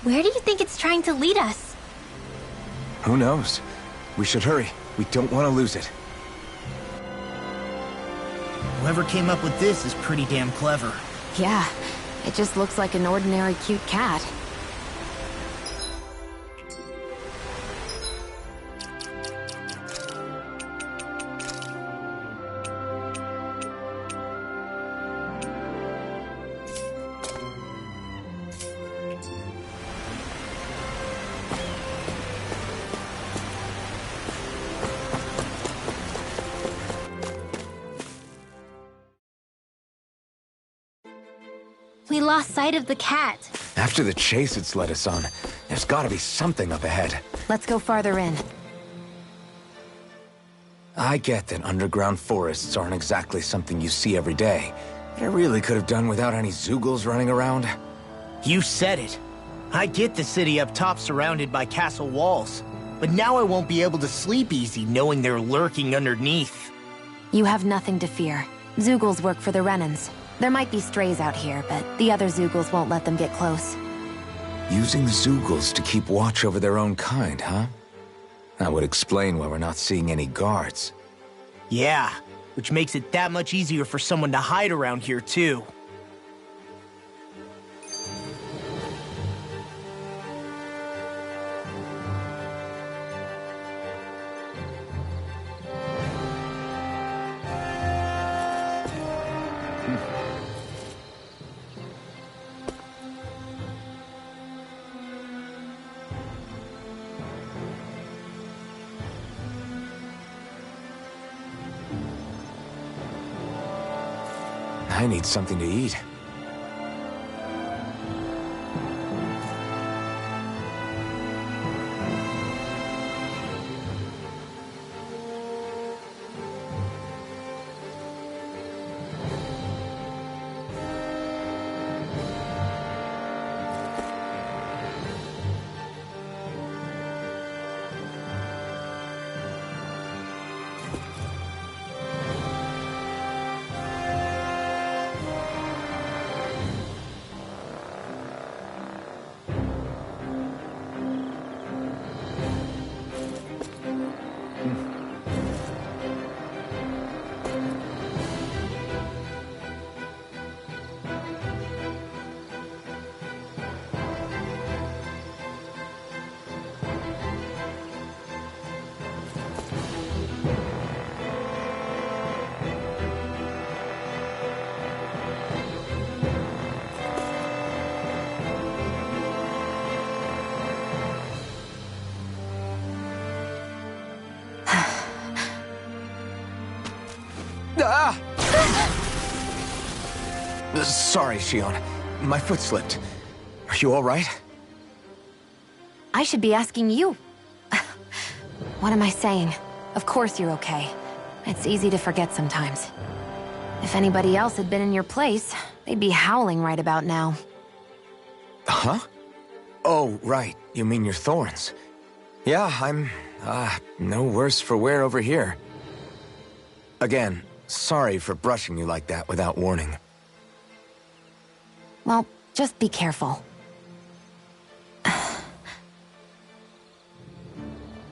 Where do you think it's trying to lead us? Who knows? We should hurry. We don't want to lose it. Whoever came up with this is pretty damn clever. Yeah, it just looks like an ordinary cute cat. We lost sight of the cat. After the chase it's led us on, there's gotta be something up ahead. Let's go farther in. I get that underground forests aren't exactly something you see every day. But I really could have done without any Zeugles running around. You said it. I get the city up top surrounded by castle walls. But now I won't be able to sleep easy knowing they're lurking underneath. You have nothing to fear. Zeugles work for the Renans. There might be strays out here, but the other Zeugles won't let them get close. Using the Zeugles to keep watch over their own kind, huh? That would explain why we're not seeing any guards. Yeah, which makes it that much easier for someone to hide around here, too. I need something to eat. Ah! Sorry, Shionne. My foot slipped. Are you all right? I should be asking you. What am I saying? Of course you're okay. It's easy to forget sometimes. If anybody else had been in your place, they'd be howling right about now. Huh? Oh, right. You mean your thorns. Yeah, I'm, no worse for wear over here. Again, sorry for brushing you like that without warning. Well, just be careful.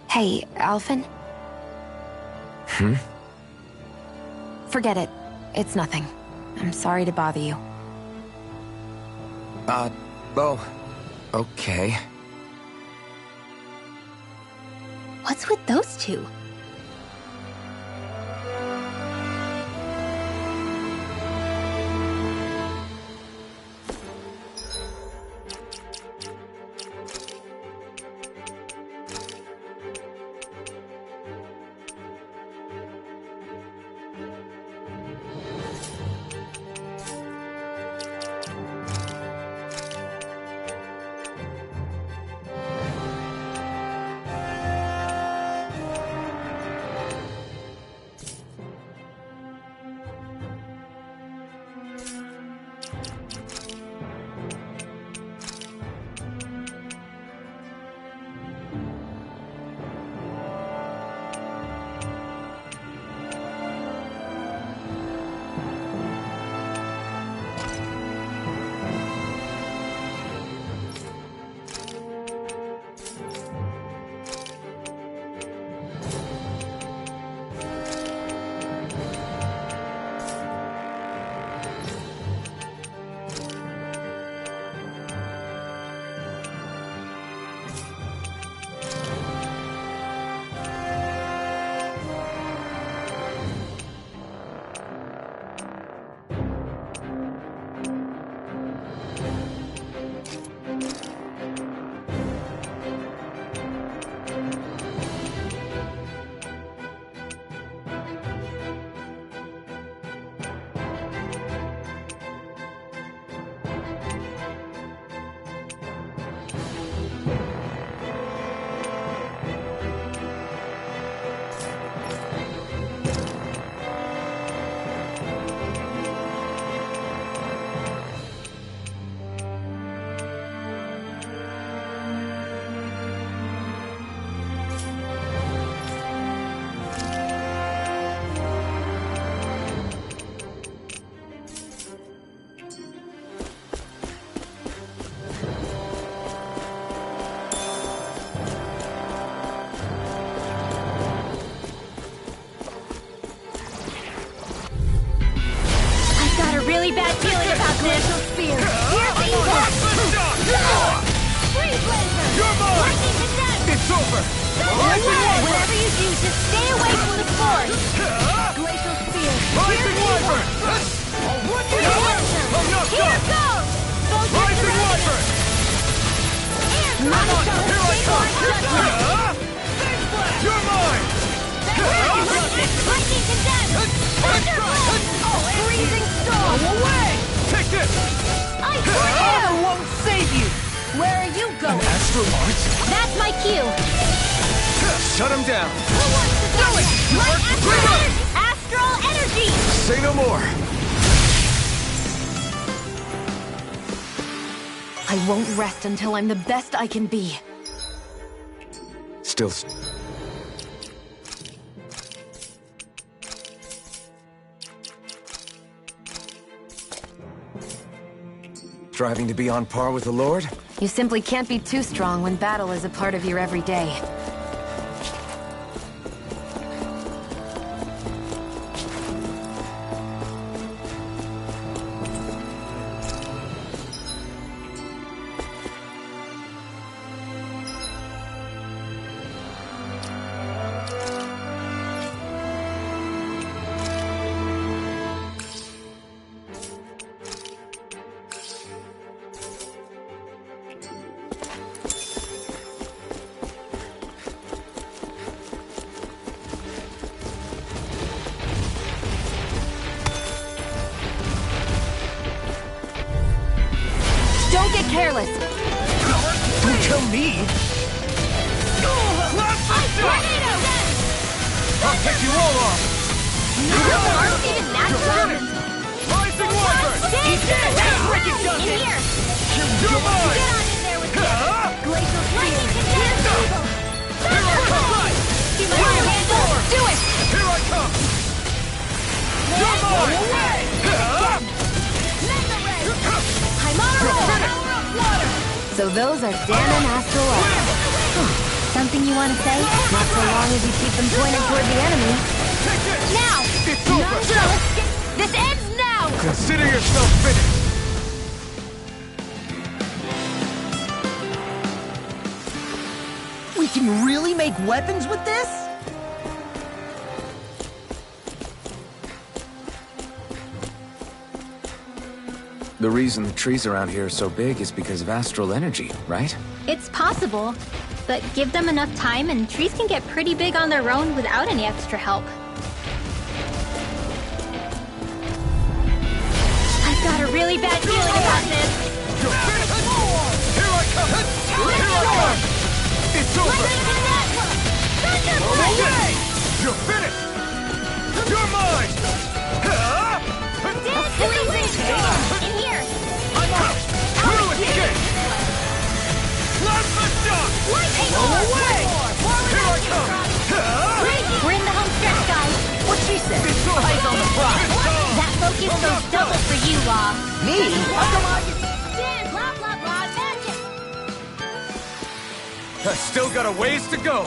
Hey, Alphen? Hmm? Forget it. It's nothing. I'm sorry to bother you. Oh, okay. What's with those two? Whatever you do, just stay away from the sword. Glacial Spear. Rising Wyvern! Here it goes! Rising Wyvern! Here I come! You're mine! Lightning condemned! Freezing storm! Away! Take this! Ice tornado! won't save you! Where are you going? Astral Arts? That's my cue! Shut him down! Who wants to do it? My astral energy! Say no more! I won't rest until I'm the best I can be. Still... Striving to be on par with the Lord? You simply can't be too strong when battle is a part of your everyday. Don't get careless! Don't kill me! I'll pick you all off! Aren't even natural? Rising Wyvern! Eat that! Freaking In justice! here! You're mine! Get on in there with me! Glacial Lightning condemned! Here I come! Give me your hands over! Do it! Here I come! You're mine! Away! Mega Ray! I'm on a roll! Power of water! So those are Dan and Astral Arts. Something you want to say? Not so long as you keep them pointed toward the enemy. Now! It's over! This ends now! Consider yourself finished! We can really make weapons with this? The reason the trees around here are so big is because of astral energy, right? It's possible, but give them enough time and trees can get pretty big on their own without any extra help. I've got a really bad feeling about this. Here I come! Here I come! It's over! Away! You're finished! You're mine! In here! I'm out! Through escape! Plasma shock! Away! Here I come! We're in the home stretch, guys. What she said? Eyes on the prize. That focus goes double for you, Law. Me? How come I Dan, blah, blah, blah, magic! I still got a ways to go!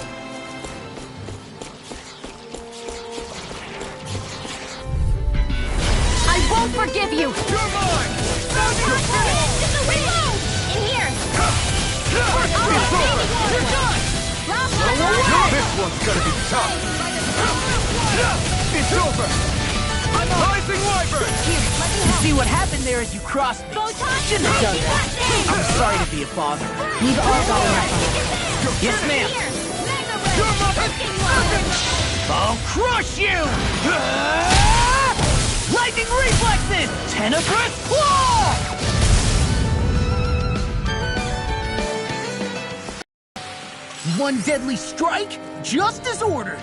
I won't forgive you! You're mine! Reload! In here! You're done! Blah, blah, blah! This one's gonna be tough! It's over! I'm Rising Wyvern! see what happened there as you crossed me? Shouldn't have done that. I'm sorry to be a bother. We've all got enough. Yes, ma'am. I'll crush you! Lightning reflexes! Tenebrous claw! One deadly strike, just as ordered.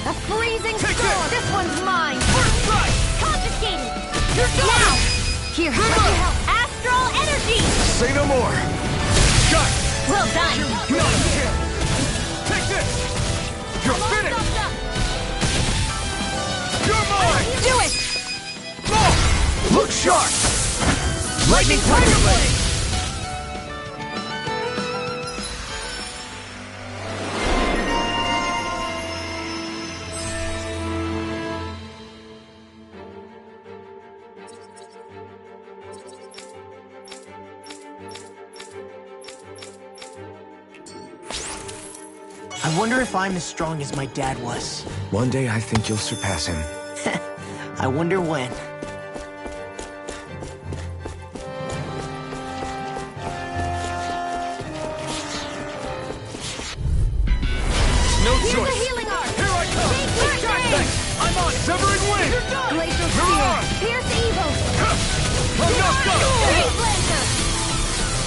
A freezing storm! This one's mine! First strike! Confiscated! You're done! Now! Here, let me help! Astral energy! Say no more! Shut! Well done! Take this! You're finished! You're mine! Do it! Look sharp! Lightning Tiger Blade! I wonder if I'm as strong as my dad was. One day I think you'll surpass him. I wonder when. No Here's choice! the healing art! Here I come! Thanks! I'm on! Severing Wind! Glacial Spear! Pierce Evo! I'm not done! Speed Blazer!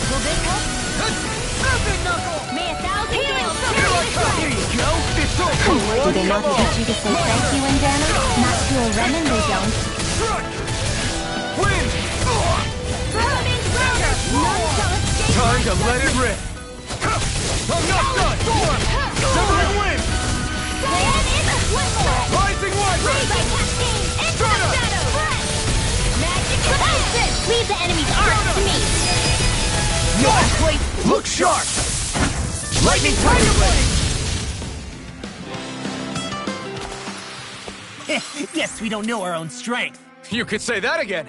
Will this help? Earthquake Knuckle! May a thousand gales carry this way! Here you go! It's so cool! Do they not teach you to say thank you in Dana? Not to a Renan, they don't. Wind! Throbbing Dagger! None shall escape Time my to let it rip! I'm not done! Severing Wind! Land in the Whistler! Rising Wyvern! By cascade! Into the shadow! Magic Connection! Leave the enemy's arc to me! Look sharp! Lightning Tiger Blade! Guess we don't know our own strength. You could say that again!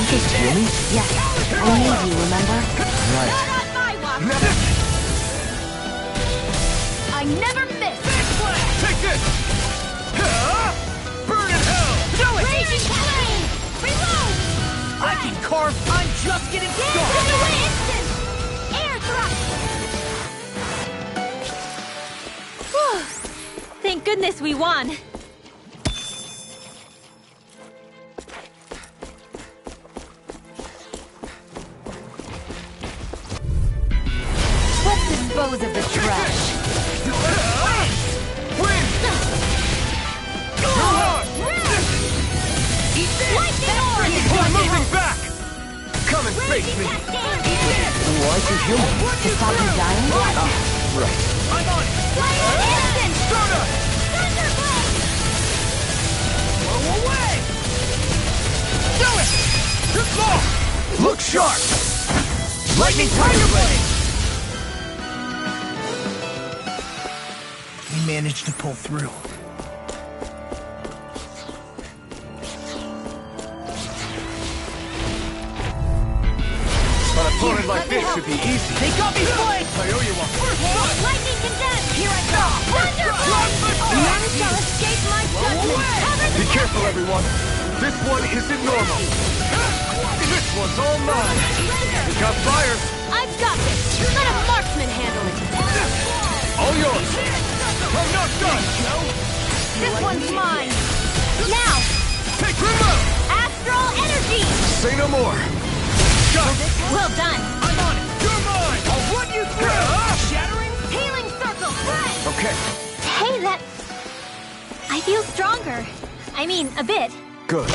just hear me? Yes. I need you, remember? Right. I never miss! Take this! Burn in hell! Do it! Raging flame! Reload! I can carve. I'm just getting started! Run away instant! Air thrust! Whew. Thank goodness we won. Let's dispose of the trash. I'm moving back! Come and face me! Why'd you heal me? To stop you dying? Right. I'm on it! Instant! Stardust! Thunderblade! Blow away! Do it! Look sharp! Lightning Tiger Blade! You managed to pull through. An opponent like this should be easy. They got me flanked! I owe you one. Lightning condemned! Here I go! Thunderbolt! None shall escape my judgment! Cover the Be careful, everyone. This one isn't normal. This one's all mine. You got fire. I've got this! Let a marksman handle it! All yours. I'm not done. This one's mine! Now! Take remote. Astral energy! Say no more. Got it. Well done! I'm on it. You're mine. I'll run you through. Shattering healing circle! Okay. Hey, that... I feel stronger. I mean, a bit. Good.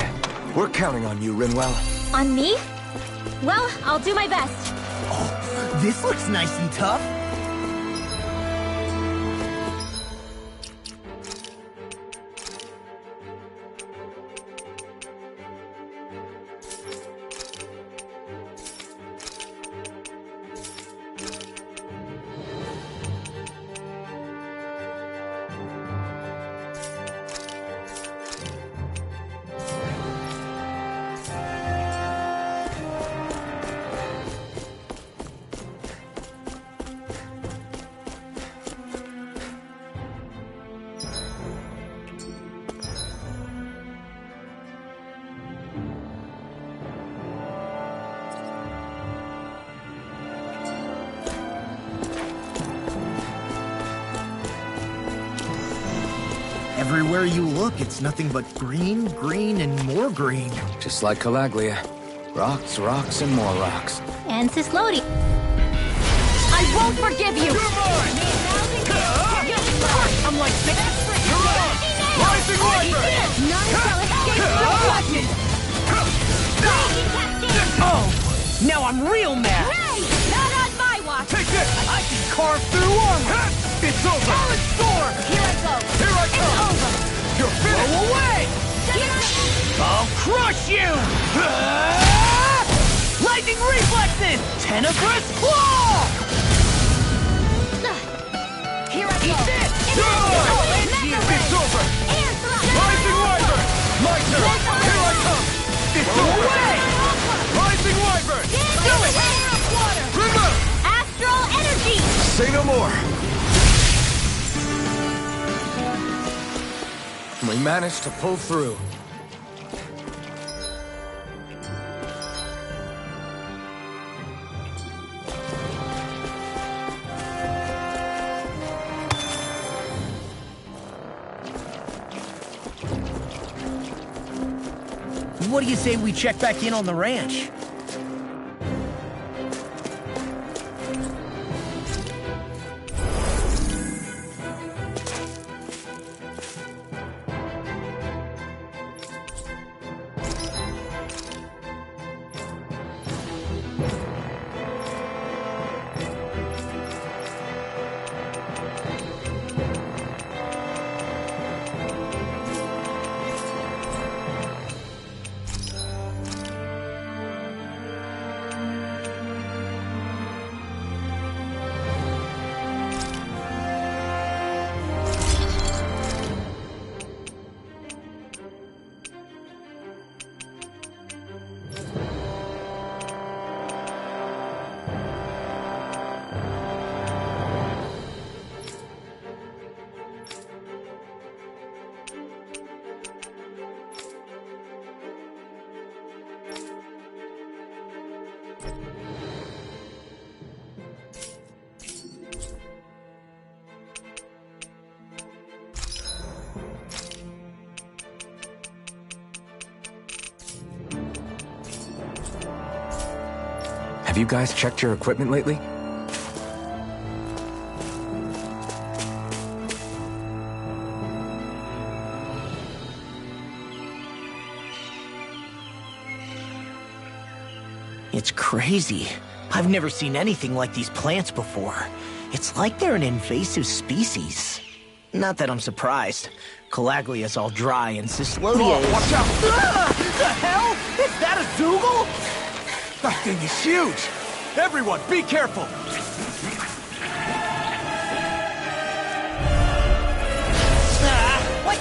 We're counting on you, Rinwell. On me? Well, I'll do my best. Oh, this looks nice and tough. Everywhere you look, it's nothing but green, green, and more green. Just like Calaglia. Rocks, rocks, and more rocks. And Sislodi. I won't forgive you! I'm like sick. You're on! Rising Wyvern! None shall escape my judgment! Oh! Now I'm real mad! Hey! Not on my watch! Take this! I can carve through armor! It's over! Solid sword! Here I go! Here I come! It's over! You're finished! Go away! I'll crush you! Lightning reflexes! Tenebrous claw! Here I go! Eat this! It's over! Rising Wyvern! My turn! Here I come! It's over! Away! Rising Wyvern! Do it! Remote! Astral energy! Say no more! We managed to pull through. What do you say we check back in on the ranch? Have you guys checked your equipment lately? It's crazy. I've never seen anything like these plants before. It's like they're an invasive species. Not that I'm surprised. Calaglia's all dry and Cyslodia is... Watch out! The hell? Is that a Zoogle? That thing is huge! Everyone, be careful!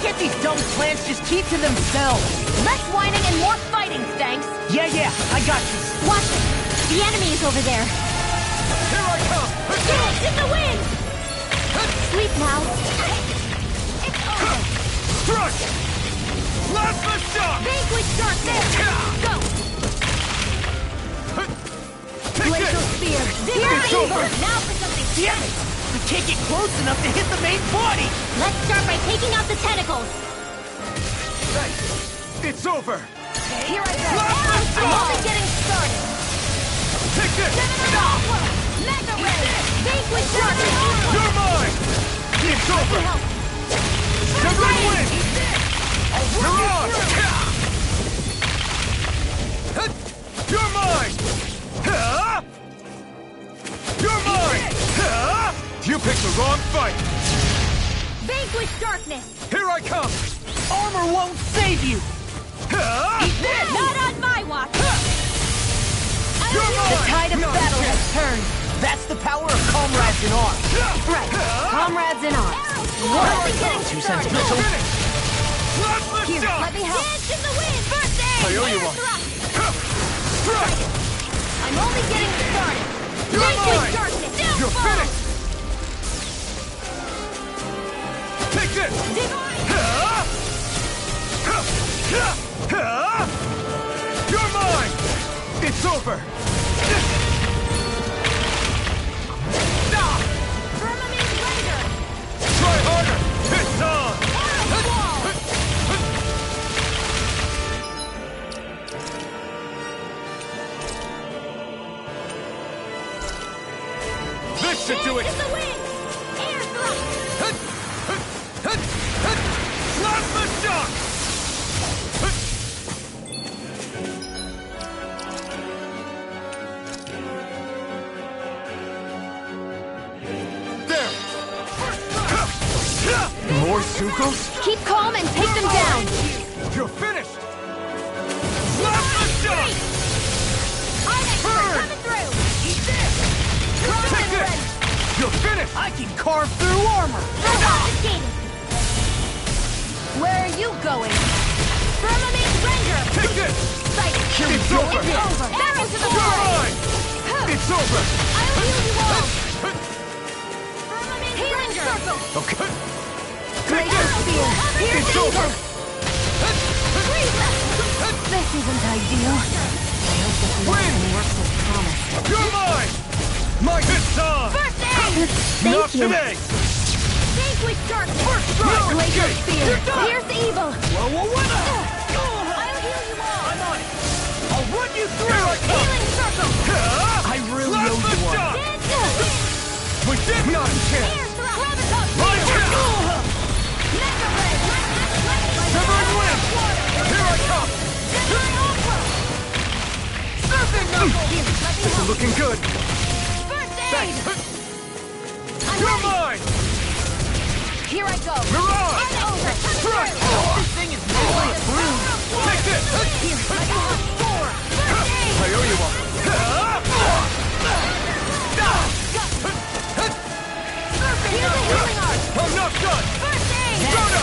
can't these dumb plants just keep to themselves? Less whining and more fighting, Stanks. Yeah, I got you. Watch it. The enemy is over there. Here I come! It's in the wind! Sleep now. It's over. Crush! Plasma shock! Vanquish darkness! Go! Glacial spear! Here's It's evil! over. Now for something Damn it! I can't get close enough to hit the main body! Let's start by taking out the tentacles. Thanks. It's over! Here I go. Plasma I'm shock! only getting started. Take this! Mega Ray! Vanquish darkness! You're mine! It's over! Severed wind! Mirage! You're mine! You're mine! You picked the wrong fight! Vanquish darkness! Here I come! Armor won't save you! Eat this! Not on my watch! You're The mine! tide of battle has turned. That's the power of comrades in arms. Right. Comrades in arms. Only getting Too started. sentimental. Plasma Here, shock! let me help. Dance in the wind! First aid! I owe you Air one. thrust. Strike! I'm only getting started. You're Vanquish mine. darkness! Now You're fall. finished! Take this! Divine! You're mine! It's over! Firmament Render! Try harder! It's on! This should do it! In the wind! Air thrust! Plasma shock! There! More Sukos? Keep calm and take them down! You're finished! Plasma shock! Onyx, coming through! Eat this! Take this! You're finished! I can carve through armor. Confiscated! Where are you going? Firmament Render! Take this! Sight! It's over! Arrow to the You're body! mine! It's over! I'll heal you all! Firmament Render! Circle! Okay. Glacial spear! Here's It's over! This isn't ideal. Win! Works as promised. You're mine! Mike, it's on! First aid! Not Thank you. today! Vanquish darkness! First strike! Glacial Okay, spear! you're done! Here's evil! Whoa! I'll heal you all! I'm on it! I'll run you through! Here I come! Healing circle! I really owe Plasma you one. shock! Dead! We did not Air chance! thrust! Graviton! My chance! Mega ray! Severed wind! Here I come! Divine Ultra! Surfing knuckle! Here, let me This is help. looking good! First aid! I'm You're ready. mine! Here I go! Mirage! Run over! Coming Strike! through! This thing is really a broom. Take this! Here, let me help. Forward! First aid! I owe you one! Here's a healing art! I'm not done! First aid! Soda!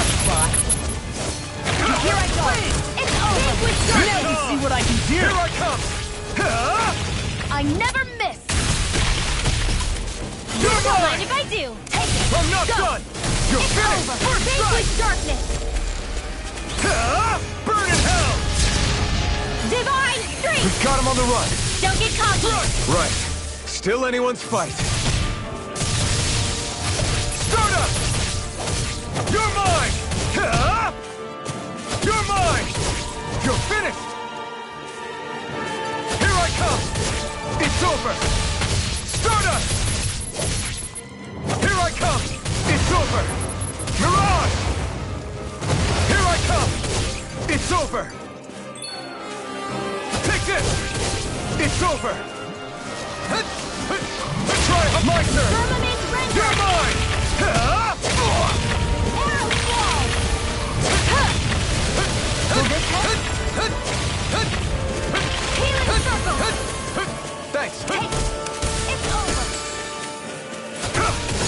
Here I go! It's over! With Now you see what I can do. Here I come! I never miss! You're Don't mind mine! if I do! Take it! I'm not Go. done! You're It's finished! over! First strike! Vanquish darkness! Burn in hell! Divine strength! We've got him on the run. Don't get cocky! Right. Still anyone's fight. Soda! You're mine! You're mine! You're finished! Here I come! It's over! Stardust! Here I come! It's over! Mirage! Here I come! It's over! Take this! It's over! Try my turn! Firmament Render! You're mine! Arrow Wall! Will this help? Healing circle! Thanks! Take it! It's over!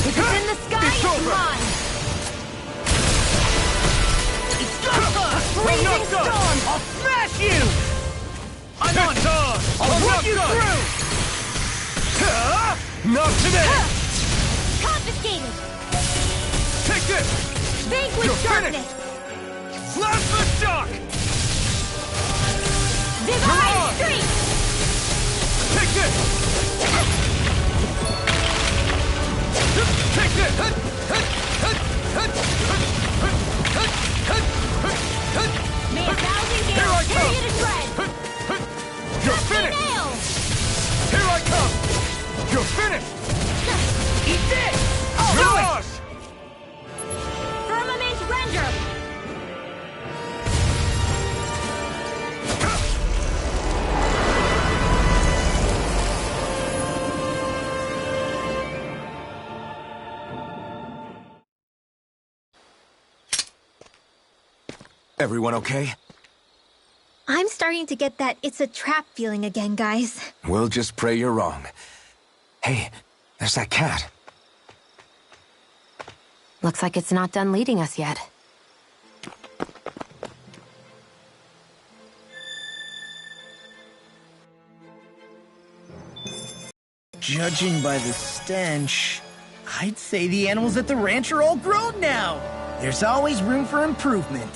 If it's in the sky, It's it's over. mine! Not today! Confiscated! Take this! Vanquish You're darkness! Plasma shock! Divine streak! Take this! Take this! May a thousand Here I gales tear come! you to shreds! You're finished! Nails! Here I come! You're finished! Eat this! Mirage! Firmament render! Everyone okay? I'm starting to get that it's a trap feeling again, guys. We'll just pray you're wrong. Hey, there's that cat. Looks like it's not done leading us yet. Judging by the stench, I'd say the animals at the ranch are all grown now. There's always room for improvement.